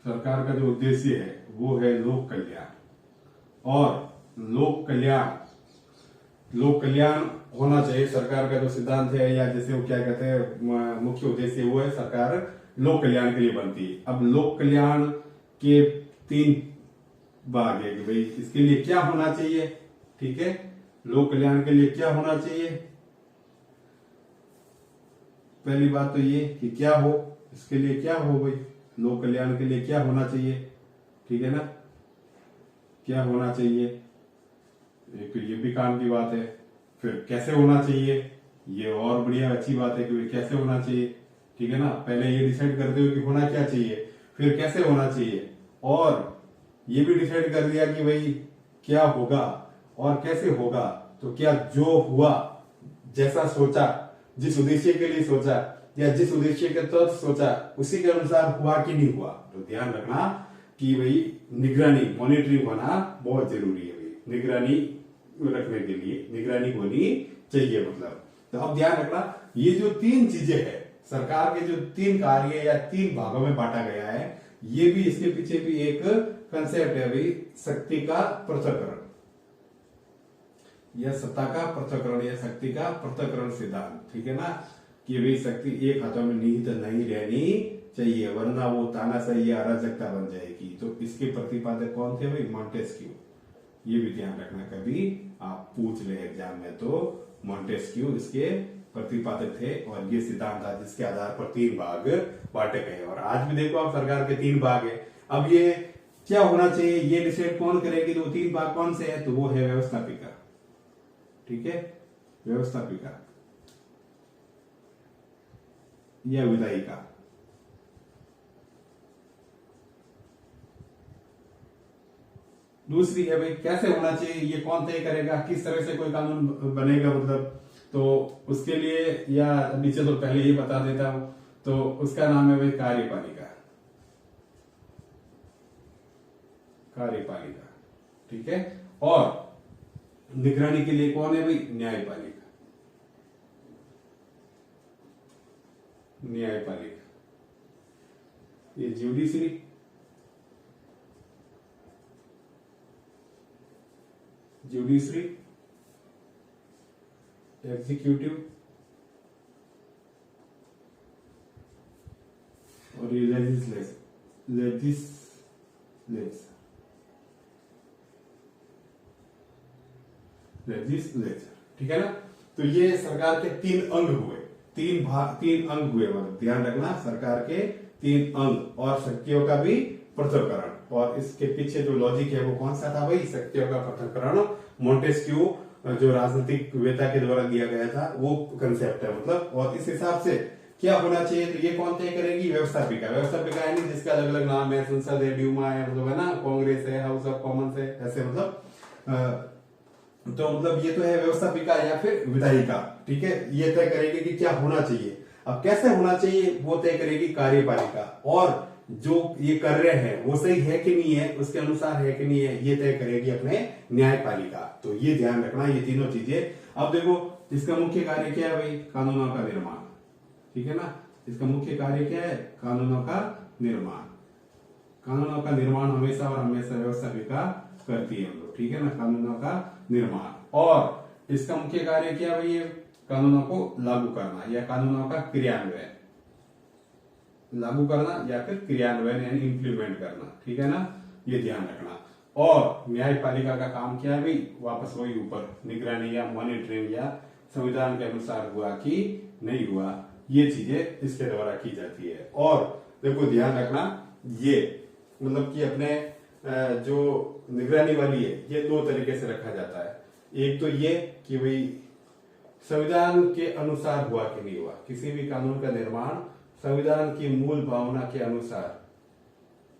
सरकार का जो उद्देश्य है वो है लोक कल्याण। और लोक कल्याण होना चाहिए, सरकार का जो सिद्धांत है या जैसे वो क्या कहते हैं मुख्य उद्देश्य वो है, सरकार लोक कल्याण के लिए बनती है। अब लोक कल्याण के 3 भाग है कि भाई इसके लिए क्या होना चाहिए, ठीक है, लोक कल्याण के लिए क्या होना चाहिए। पहली बात तो ये कि क्या हो, इसके लिए क्या हो भाई, लोक कल्याण के लिए क्या होना चाहिए, ठीक है ना, क्या होना चाहिए, एक तो ये भी काम की बात है। फिर कैसे होना चाहिए, ये और बढ़िया अच्छी बात है कि भाई कैसे होना चाहिए, ठीक है ना। पहले ये डिसाइड करते हो कि होना क्या चाहिए, फिर कैसे होना चाहिए, और ये भी डिसाइड कर दिया कि भाई क्या होगा और कैसे होगा। तो क्या जो हुआ, जैसा सोचा, जिस उद्देश्य के लिए सोचा या जिस उद्देश्य के तहत सोचा, उसी के अनुसार हुआ कि नहीं हुआ। तो ध्यान रखना कि भाई निगरानी, मॉनिटरिंग होना बहुत जरूरी है भाई, निगरानी रखने के लिए निगरानी होनी चाहिए मतलब। तो अब ध्यान रखना, ये जो तीन चीजें है, सरकार के जो तीन कार्य या तीन भागों में बांटा गया है, ये भी इसके पीछे भी एक कंसेप्ट है भाई, शक्ति का पृथक्करण या सत्ता का पृथक्करण या शक्ति का पृथक्करण सिद्धांत, ठीक है ना। कि भाई शक्ति एक हाथों में निहित नहीं रहनी चाहिए, वरना वो तानाशाही या अराजकता बन जाएगी। तो इसके प्रतिपादक कौन थे भाई, मॉन्टेस्क्यू। ये भी ध्यान रखना, कभी आप पूछ ले एग्जाम में तो मॉन्टेस्क्यू इसके प्रतिपादक थे, और ये सिद्धांत था जिसके आधार पर तीन भाग बांटे गए। और आज भी देखो आप, सरकार के तीन भाग है। अब ये क्या होना चाहिए, ये डिसाइड कौन करेगी, तो तीन भाग कौन से है, तो वो है व्यवस्थापिका, ठीक है, व्यवस्थापिका या विधायिका। दूसरी है भाई कैसे होना चाहिए, ये कौन तय करेगा, किस तरह से कोई कानून बनेगा मतलब। तो उसके लिए, या नीचे तो पहले ही बता देता हूं, तो उसका नाम है भाई कार्यपालिका, कार्यपालिका, ठीक है। और निगरानी के लिए कौन है भाई, न्यायपालिका, न्यायपालिका, ये ज्यूडिशरी, ज्यूडिशरी, एग्जीक्यूटिव, और ये लेजिस्लेचर, लेजिस्लेचर, ठीक है ना। तो ये सरकार के तीन अंग हुए, तीन भाग, तीन अंग हुए, मतलब ध्यान रखना, सरकार के तीन अंग और शक्तियों का भी पृथक्करण। और इसके पीछे जो लॉजिक है वो कौन सा था भाई, शक्तियों का पृथक्करण, मोंटेस्क्यू जो राजनीतिक वेता के द्वारा दिया गया था वो कंसेप्ट है मतलब। और इस हिसाब से क्या होना चाहिए, तो ये कौन तय करेगी, व्यवस्थापिका। व्यवस्थापिका यानी जिसका अलग अलग नाम है, संसद है, ड्यूमा है, मतलब है ना, कांग्रेस है, हाउस ऑफ कॉमन्स है, ऐसे मतलब। तो मतलब ये तो है व्यवस्थापिका या फिर विधायिका, ठीक है। ये तय करेगी कि क्या होना चाहिए। अब कैसे होना चाहिए वो तय करेगी कार्यपालिका, और जो ये कर रहे हैं वो सही है कि नहीं है, उसके अनुसार है कि नहीं है, ये तय करेगी अपने न्यायपालिका। तो ये ध्यान रखना, ये तीनों चीजें। अब देखो इसका मुख्य कार्य क्या है भाई, कानूनों का निर्माण, ठीक है ना। इसका मुख्य कार्य क्या है, कानूनों का निर्माण। कानूनों का निर्माण हमेशा और हमेशा व्यवस्थापिका करती है हम लोग, ठीक है ना, कानूनों का निर्माण। और इसका मुख्य कार्य क्या भाई, कानूनों को लागू करना या कानूनों का क्रियान्वयन, लागू करना या फिर क्रियान्वयन यानी इंप्लीमेंट करना, ठीक है ना, ये ध्यान रखना। और न्यायपालिका का काम क्या है भाई, वापस वही ऊपर, निगरानी या मॉनिटरिंग या संविधान के अनुसार हुआ कि नहीं हुआ, ये चीजें इसके द्वारा की जाती है। और देखो ध्यान रखना, ये मतलब कि अपने जो निगरानी वाली है ये दो तरीके से रखा जाता है। एक तो ये कि भाई संविधान के अनुसार हुआ कि नहीं हुआ, किसी भी कानून का निर्माण संविधान की मूल भावना के अनुसार,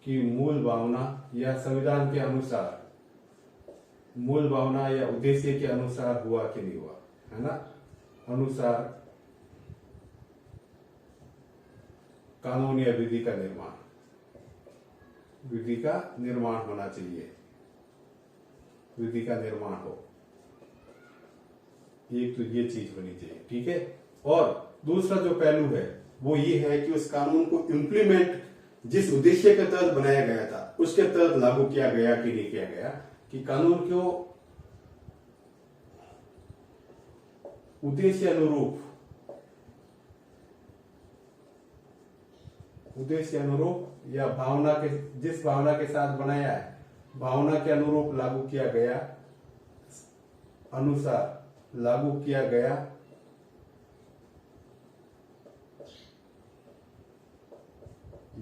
की मूल भावना या संविधान के अनुसार, मूल भावना या उद्देश्य के अनुसार हुआ कि नहीं हुआ, है ना, अनुसार कानून या विधि का निर्माण, विधि का निर्माण होना चाहिए, विधि का निर्माण हो, एक तो ये चीज होनी चाहिए, ठीक है। और दूसरा जो पहलू है वो ये है कि उस कानून को इम्प्लीमेंट जिस उद्देश्य के तहत बनाया गया था उसके तहत लागू किया गया कि नहीं किया गया, कि कानून को उद्देश्य अनुरूप, उद्देश्य अनुरूप या भावना के, जिस भावना के साथ बनाया है भावना के अनुरूप लागू किया गया, अनुसार लागू किया गया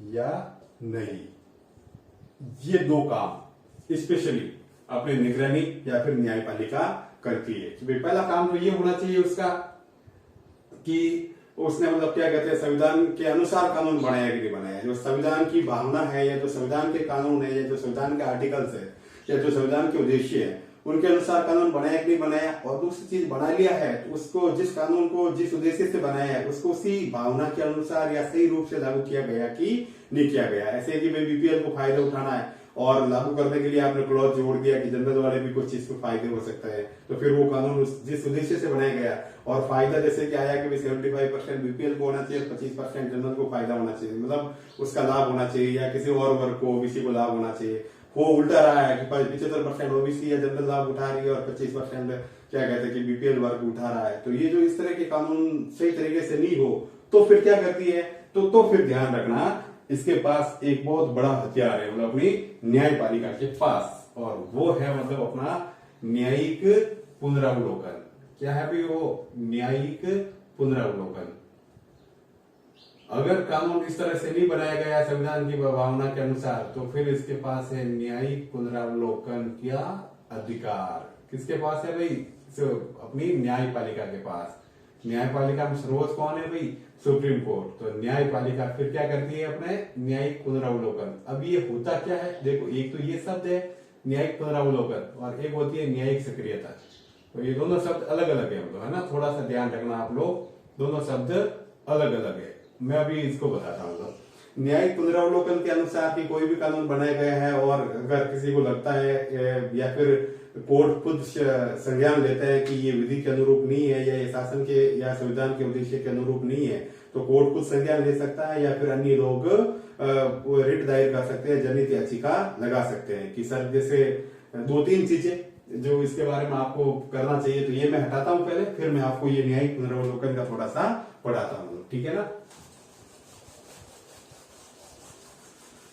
या नहीं। ये दो काम स्पेशली अपने निगरानी या फिर न्यायपालिका करती है। तो पहला काम तो ये होना चाहिए उसका कि उसने मतलब क्या कहते हैं, संविधान के अनुसार कानून बनाया कि नहीं बनाया। जो संविधान की भावना है या जो संविधान के कानून है या जो संविधान के आर्टिकल्स है या जो संविधान के उद्देश्य है उनके अनुसार कानून बनाया कि नहीं बनाया। और दूसरी चीज, बना लिया है तो उसको, जिस कानून को जिस उद्देश्य से बनाया है उसको उसी भावना के अनुसार या सही रूप से लागू किया गया कि नहीं किया गया। ऐसे कि भाई बीपीएल को फायदा उठाना है और लागू करने के लिए आपने क्लॉज जोड़ दिया कि जनरल वाले भी कुछ चीज को फायदे हो सकता है, तो फिर वो कानून जिस उद्देश्य से बनाया गया और फायदा जैसे कि आया कि 75% बीपीएल को होना चाहिए, 25% जनरल को फायदा होना चाहिए, मतलब उसका लाभ होना चाहिए, या किसी और वर्ग को ओबीसी को लाभ होना चाहिए। वो उल्टा रहा है कि 75% ओबीसी या जनरल लाभ उठा रही है और 25% क्या कहते हैं कि बीपीएल वर्ग उठा रहा है। तो ये जो इस तरह के कानून सही तरीके से नहीं हो तो फिर क्या करती है, तो फिर ध्यान रखना इसके पास एक बहुत बड़ा हथियार है, मतलब अपनी न्यायपालिका के पास, और वो है मतलब अपना न्यायिक पुनरावलोकन। क्या है भी वो? न्यायिक पुनरावलोकन। अगर कानून इस तरह से नहीं बनाया गया संविधान की भावना के अनुसार तो फिर इसके पास है न्यायिक पुनरावलोकन का अधिकार। किसके पास है भाई? अपनी न्यायपालिका के पास। न्यायपालिका में सर्वोच्च कौन है भाई? Supreme court. तो न्यायपालिका फिर क्या करती है? अपने न्यायिक पुनरावलोकन। अब ये होता क्या है देखो, एक तो ये शब्द है न्यायिक पुनरावलोकन और एक होती है न्यायिक सक्रियता। तो ये दोनों शब्द अलग अलग है, मतलब है ना, थोड़ा सा ध्यान रखना आप लोग, दोनों शब्द अलग अलग है। मैं अभी इसको बताता हूँ। न्यायिक पुनरावलोकन के अनुसार कि कोई भी कानून बनाया गया है और अगर किसी को लगता है या फिर कोर्ट खुद संज्ञान लेता है कि ये विधि के अनुरूप नहीं है या ये शासन के या संविधान के उद्देश्य के अनुरूप नहीं है, तो कोर्ट खुद संज्ञान ले सकता है या फिर अन्य लोग रिट दायर कर सकते हैं, जनहित याचिका लगा सकते हैं। कि सर जैसे 2-3 चीजें जो इसके बारे में आपको करना चाहिए, तो ये मैं हटाता हूं पहले, फिर मैं आपको ये न्यायिक पुनरावलोकन का थोड़ा सा पढ़ाता हूँ, ठीक है ना।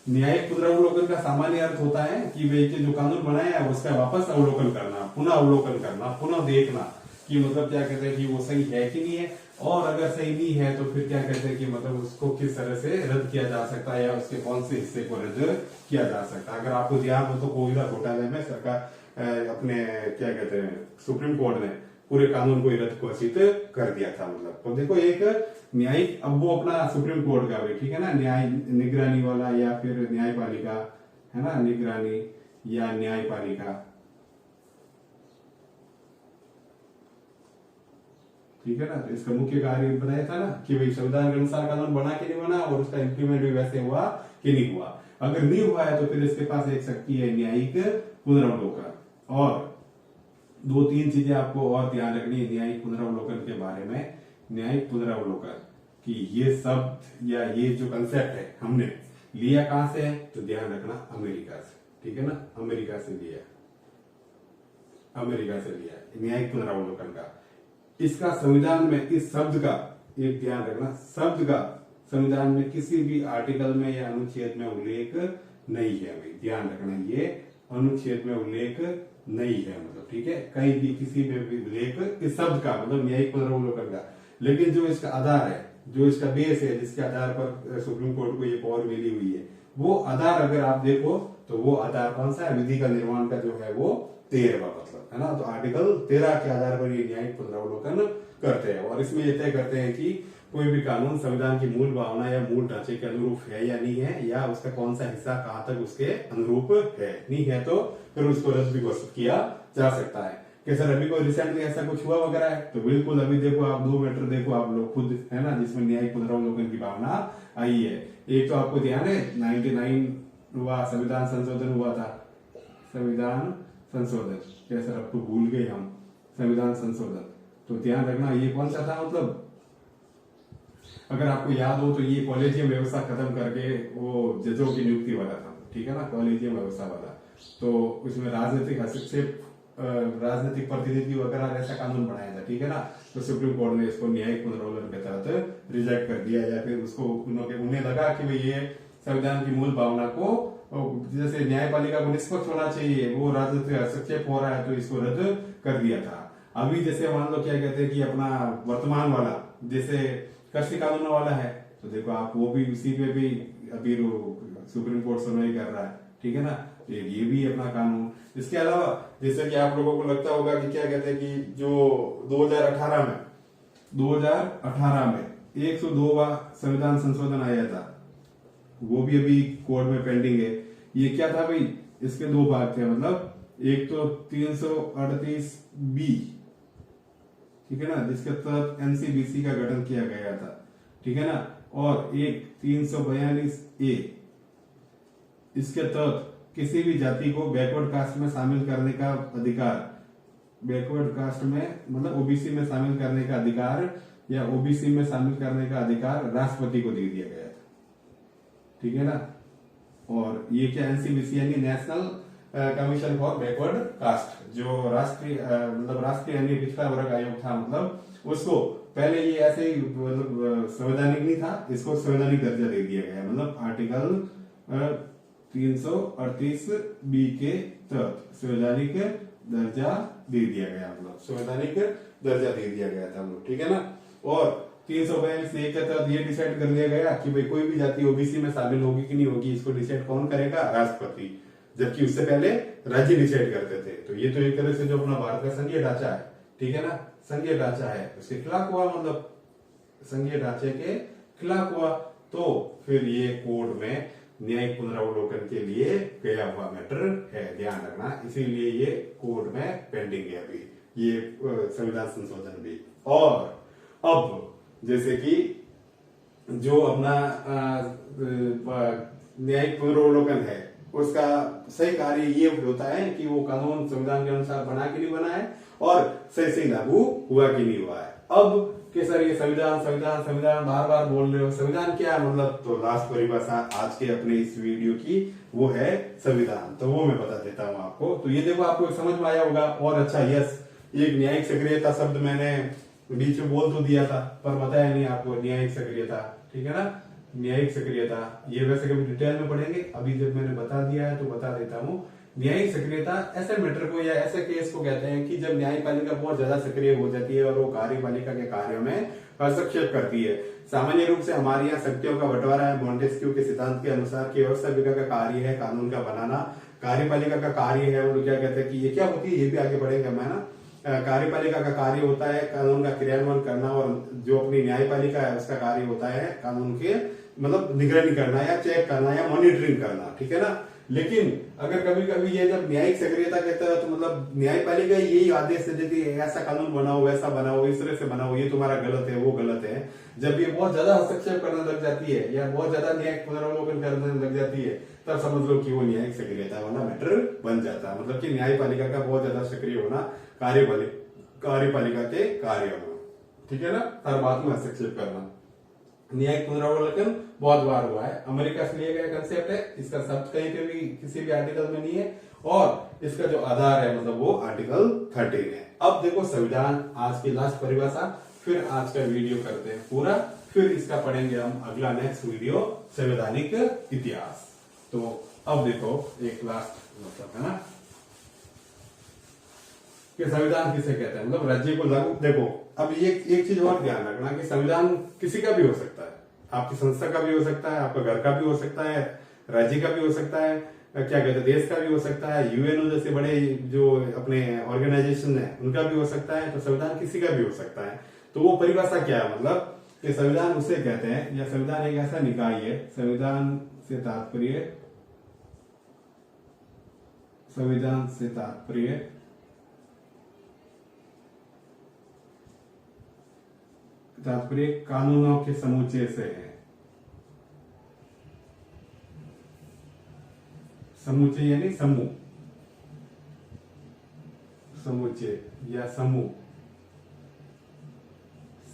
न्यायिक पुनरावलोकन का सामान्य अर्थ होता है कि वे जो कानून बनाया है उसका वापस अवलोकन करना, पुनः अवलोकन करना, पुनः देखना कि मतलब क्या कहते हैं कि वो सही है कि नहीं है, और अगर सही नहीं है तो फिर क्या कहते हैं कि मतलब उसको किस तरह से रद्द किया जा सकता है या उसके कौन से हिस्से को रद्द किया जा सकता है। अगर आपको ध्यान हो तो कोयला घोटाले में सरकार अपने क्या कहते हैं सुप्रीम कोर्ट ने पूरे कानून को रद्द घोषित कर दिया था। मतलब तो देखो एक न्यायिक, अब वो अपना सुप्रीम कोर्ट का भी, ठीक है ना, न्याय निगरानी वाला या फिर न्यायपालिका, है ना, निगरानी या न्यायपालिका, ठीक है ना। तो इसका मुख्य कार्य बताया था ना कि भाई संविधान के अनुसार कानून बना कि नहीं बना और उसका इंप्लीमेंट भी वैसे हुआ कि नहीं हुआ। अगर नहीं हुआ है तो फिर इसके पास एक शक्ति है न्यायिक पुनरावलोकन। और 2-3 चीजें आपको और ध्यान रखनी है न्यायिक पुनरावलोकन के बारे में। न्यायिक पुनरावलोकन कि ये शब्द या ये जो कंसेप्ट है हमने लिया कहां से है, तो ध्यान रखना अमेरिका से, ठीक है ना, अमेरिका से लिया, अमेरिका से लिया न्यायिक पुनरावलोकन का। इसका संविधान में इस शब्द का एक ध्यान रखना, शब्द का संविधान में किसी भी आर्टिकल में या अनुच्छेद में उल्लेख नहीं है भाई, ध्यान रखना, ये अनुच्छेद में उल्लेख नहीं है, मतलब ठीक है, कहीं भी किसी में भी उल्लेख इस शब्द का मतलब न्यायिक पुनरावलोकन का। लेकिन जो इसका आधार है, जो इसका बेस है, जिसके आधार पर सुप्रीम कोर्ट को ये पावर मिली हुई है, वो आधार अगर आप देखो तो वो आधार कौन सा है? विधि का निर्माण का जो है वो 13वां, मतलब है ना। तो आर्टिकल 13 के आधार पर ये न्यायिक पुनरावलोकन करते हैं और इसमें ये तय करते हैं कि कोई भी कानून संविधान की मूल भावना या मूल ढांचे के अनुरूप है या नहीं है, या उसका कौन सा हिस्सा कहां तक उसके अनुरूप है, नहीं है तो फिर उसको रद्द भी घोषित किया जा सकता है। कि सर अभी कोई रिसेंटली ऐसा कुछ हुआ वगैरह है, तो बिल्कुल अभी देखो आप 2 मैटर देखो आप लोग खुद, है ना, जिसमें न्यायिक पुनरावलोकन की भावना आई है। एक तो आपको ध्यान है 99 हुआ संविधान संशोधन हुआ था, संविधान संशोधन, क्या सर अब तो भूल गए हम, संविधान संशोधन, तो ध्यान रखना ये कौन सा था, मतलब अगर आपको याद हो तो ये कॉलेजियम व्यवस्था खत्म करके वो जजों की नियुक्ति वाला था, ठीक है ना, कॉलेजियम व्यवस्था वाला। तो उसमें राजनीतिक हस्तक्षेप, राजनीतिक प्रतिनिधि वगैरह ऐसा कानून बनाया था, ठीक है ना। तो सुप्रीम कोर्ट ने इसको न्यायिक पुनरावलोकन के तहत रिजेक्ट कर दिया, या फिर उसको उन्हें लगा कि भाई ये संविधान की मूल भावना को, जैसे न्यायपालिका को निष्पक्ष होना चाहिए, वो राजनीतिक हस्तक्षेप हो रहा है, तो इसको रद्द कर दिया था। अभी जैसे मान लो क्या कहते हैं कि अपना वर्तमान वाला जैसे कृषि कानून वाला है, तो देखो आप वो भी उसी पे भी अभी सुप्रीम कोर्ट सुनवाई कर रहा है, ठीक है ना। ये भी अपना कानून। इसके अलावा जैसे कि आप लोगों को लगता होगा कि क्या कहते हैं कि जो 2018 में 102वां संविधान संशोधन आया था, वो भी अभी कोर्ट में पेंडिंग है। ये क्या था भाई, इसके दो भाग थे, मतलब एक तो 338B, ठीक है ना, जिसके तहत एनसीबीसी का गठन किया गया था, ठीक है ना, और एक 342A, इसके तहत किसी भी जाति को बैकवर्ड कास्ट में शामिल करने का अधिकार, बैकवर्ड कास्ट में मतलब ओबीसी में शामिल करने का अधिकार या ओबीसी में शामिल करने का अधिकार राष्ट्रपति को दे दिया गया था, ठीक है ना। और ये क्या, एनसीबीसी यानी national commission for backward caste, जो राष्ट्रीय मतलब राष्ट्रीय अन्य पिछड़ा वर्ग आयोग था, मतलब उसको पहले ये ऐसे ही मतलब संवैधानिक नहीं था, इसको संवैधानिक दर्जा दे दिया गया, मतलब आर्टिकल 338B के तहत संवैधानिक दर्जा दे दिया गया, मतलब संवैधानिक दर्जा दे दिया गया था हम लोग, ठीक है ना। और 342A के तहत ये डिसाइड कर लिया गया कि भाई कोई भी जाति ओबीसी में शामिल होगी कि नहीं होगी, इसको डिसाइड कौन करेगा, राष्ट्रपति, जबकि उससे पहले राज्य डिसाइड करते थे। तो ये तो एक तरह से जो अपना भारत का संघीय ढांचा है, ठीक है ना, संघीय ढांचा है, उसके खिलाफ हुआ, मतलब संघीय ढांचे के खिलाफ हुआ। तो फिर ये कोर्ट में न्यायिक पुनरावलोकन के लिए गया हुआ मैटर है, ध्यान रखना, इसीलिए ये कोर्ट में पेंडिंग है अभी ये संविधान संशोधन भी। और अब जैसे कि जो अपना न्यायिक पुनरावलोकन है, उसका सही कार्य ये होता है कि वो कानून संविधान के अनुसार बना कि नहीं बना है और सही सही लागू हुआ कि नहीं हुआ है। अब कि सर ये संविधान संविधान संविधान बार बार बोल रहे हो, संविधान क्या है, मतलब तो लास्ट परिभाषा आज के अपने इस वीडियो की वो है संविधान, तो वो मैं बता देता हूँ आपको। तो ये देखो, आपको समझ में आया होगा। और अच्छा, यस, एक न्यायिक सक्रियता शब्द मैंने बीच में बोल तो दिया था, पर बताया नहीं आपको, न्यायिक सक्रियता, ठीक है ना, न्यायिक सक्रियता, ये वैसे कभी डिटेल में पढ़ेंगे, अभी जब मैंने बता दिया है तो बता देता हूँ। न्यायिक सक्रियता ऐसे मैटर को या ऐसे केस को कहते हैं कि जब न्यायपालिका बहुत ज्यादा सक्रिय हो जाती है और वो कार्यपालिका के कार्यों में हस्तक्षेप करती है। सामान्य रूप से हमारे यहाँ शक्तियों का बंटवारा है, मॉन्टेस्क्यू के सिद्धांत के अनुसार कि व्यवस्थापिका का कार्य है कानून का बनाना, कार्यपालिका का कार्य है, वो क्या कहते हैं कि ये क्या होती है, ये भी आगे बढ़ेंगे मैं ना। कार्यपालिका का कार्य होता है कानून का क्रियान्वयन करना, और जो अपनी न्यायपालिका है उसका कार्य होता है कानून के मतलब निगरानी करना या चेक करना या मॉनिटरिंग करना, ठीक है ना। लेकिन अगर कभी कभी ये जब न्यायिक सक्रियता कहता है तो मतलब न्यायपालिका यही आदेश दे देती है ऐसा कानून बनाओ, वैसा बनाओ, इस तरह से बनाओ, ये तुम्हारा गलत है, वो गलत है। जब ये बहुत ज्यादा हस्तक्षेप करने लग जाती है या बहुत ज्यादा न्यायिक पुनरावलोकन करने लग जाती है, तब समझ लो कि वो न्यायिक सक्रियता वाला मैटर बन जाता है, मतलब कि न्यायपालिका का बहुत ज्यादा सक्रिय होना कार्यपालिका के कार्यों में, ठीक है ना, हर बात में हस्तक्षेप करना। न्यायिक पुनरावलोकन बहुत बार हुआ है, अमेरिका से लिया गया कंसेप्ट है, इसका शब्द कहीं पे भी किसी भी आर्टिकल में नहीं है, और इसका जो आधार है मतलब वो आर्टिकल 13 है। अब देखो संविधान, आज की लास्ट परिभाषा, फिर आज का वीडियो करते हैं पूरा, फिर इसका पढ़ेंगे हम अगला नेक्स्ट वीडियो संवैधानिक इतिहास। तो अब देखो एक लास्ट मतलब है ना कि संविधान किसे कहते हैं, मतलब राज्य को लागू। देखो अब ये एक चीज और ध्यान रखना कि संविधान किसी का भी हो सकता है, आपकी संस्था का भी हो सकता है, आपका घर का भी हो सकता है, राज्य का भी हो सकता है, क्या कहते हैं देश का भी हो सकता है, यूएनओ जैसे बड़े जो अपने ऑर्गेनाइजेशन है उनका भी हो सकता है। तो संविधान किसी का भी हो सकता है। तो वो परिभाषा क्या है, मतलब कि संविधान उसे कहते हैं, या संविधान एक ऐसा निकाय है, संविधान से तात्पर्य कानूनों के समुच्चय से है। समुच्चय यानी समूह, समुच्चय या समूह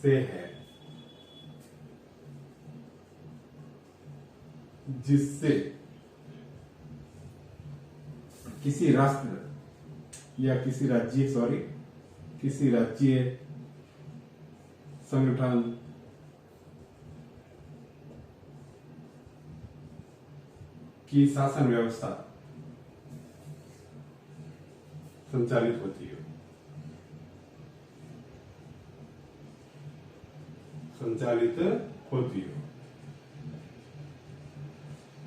से है, जिससे किसी राष्ट्र या किसी राज्य संगठन की शासन व्यवस्था संचालित होती है,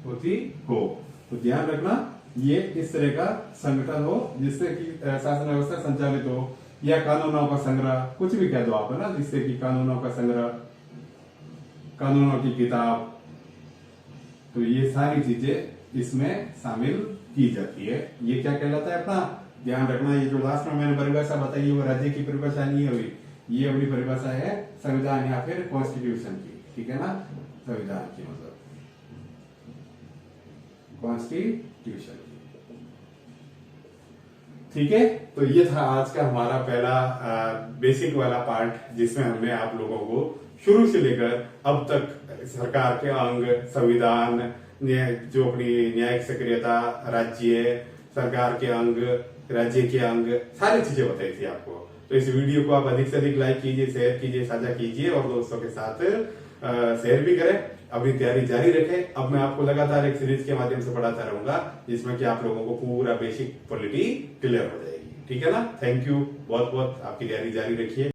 होती हो। तो ध्यान रखना ये इस तरह का संगठन हो जिससे कि शासन व्यवस्था संचालित हो, या कानूनों का संग्रह, कुछ भी कह दो आप, है ना, जिससे कि कानूनों का संग्रह, कानूनों की किताब, तो ये सारी चीजें इसमें शामिल की जाती है। ये क्या कहलाता है अपना, ध्यान रखना, ये जो लास्ट में मैंने परिभाषा बताई वो राज्य की परिभाषा नहीं है हुई, ये अपनी परिभाषा है संविधान या फिर कॉन्स्टिट्यूशन की, ठीक है ना, संविधान की मतलब कॉन्स्टिट्यूशन की। ठीक है, तो ये था आज का हमारा पहला बेसिक वाला पार्ट, जिसमें हमने आप लोगों को शुरू से लेकर अब तक सरकार के अंग, संविधान, जो अपनी न्यायिक सक्रियता, राज्य, सरकार के अंग, राज्य के अंग, सारी चीजें बताई थी आपको। तो इस वीडियो को आप अधिक से अधिक लाइक कीजिए, शेयर कीजिए, साझा कीजिए और दोस्तों के साथ शेयर भी करें। अपनी तैयारी जारी रखें। अब मैं आपको लगातार एक सीरीज के माध्यम से पढ़ाता रहूंगा, जिसमें कि आप लोगों को पूरा बेसिक पॉलिटी क्लियर हो जाएगी। ठीक है ना, थैंक यू, बहुत बहुत, आपकी तैयारी जारी रखिए।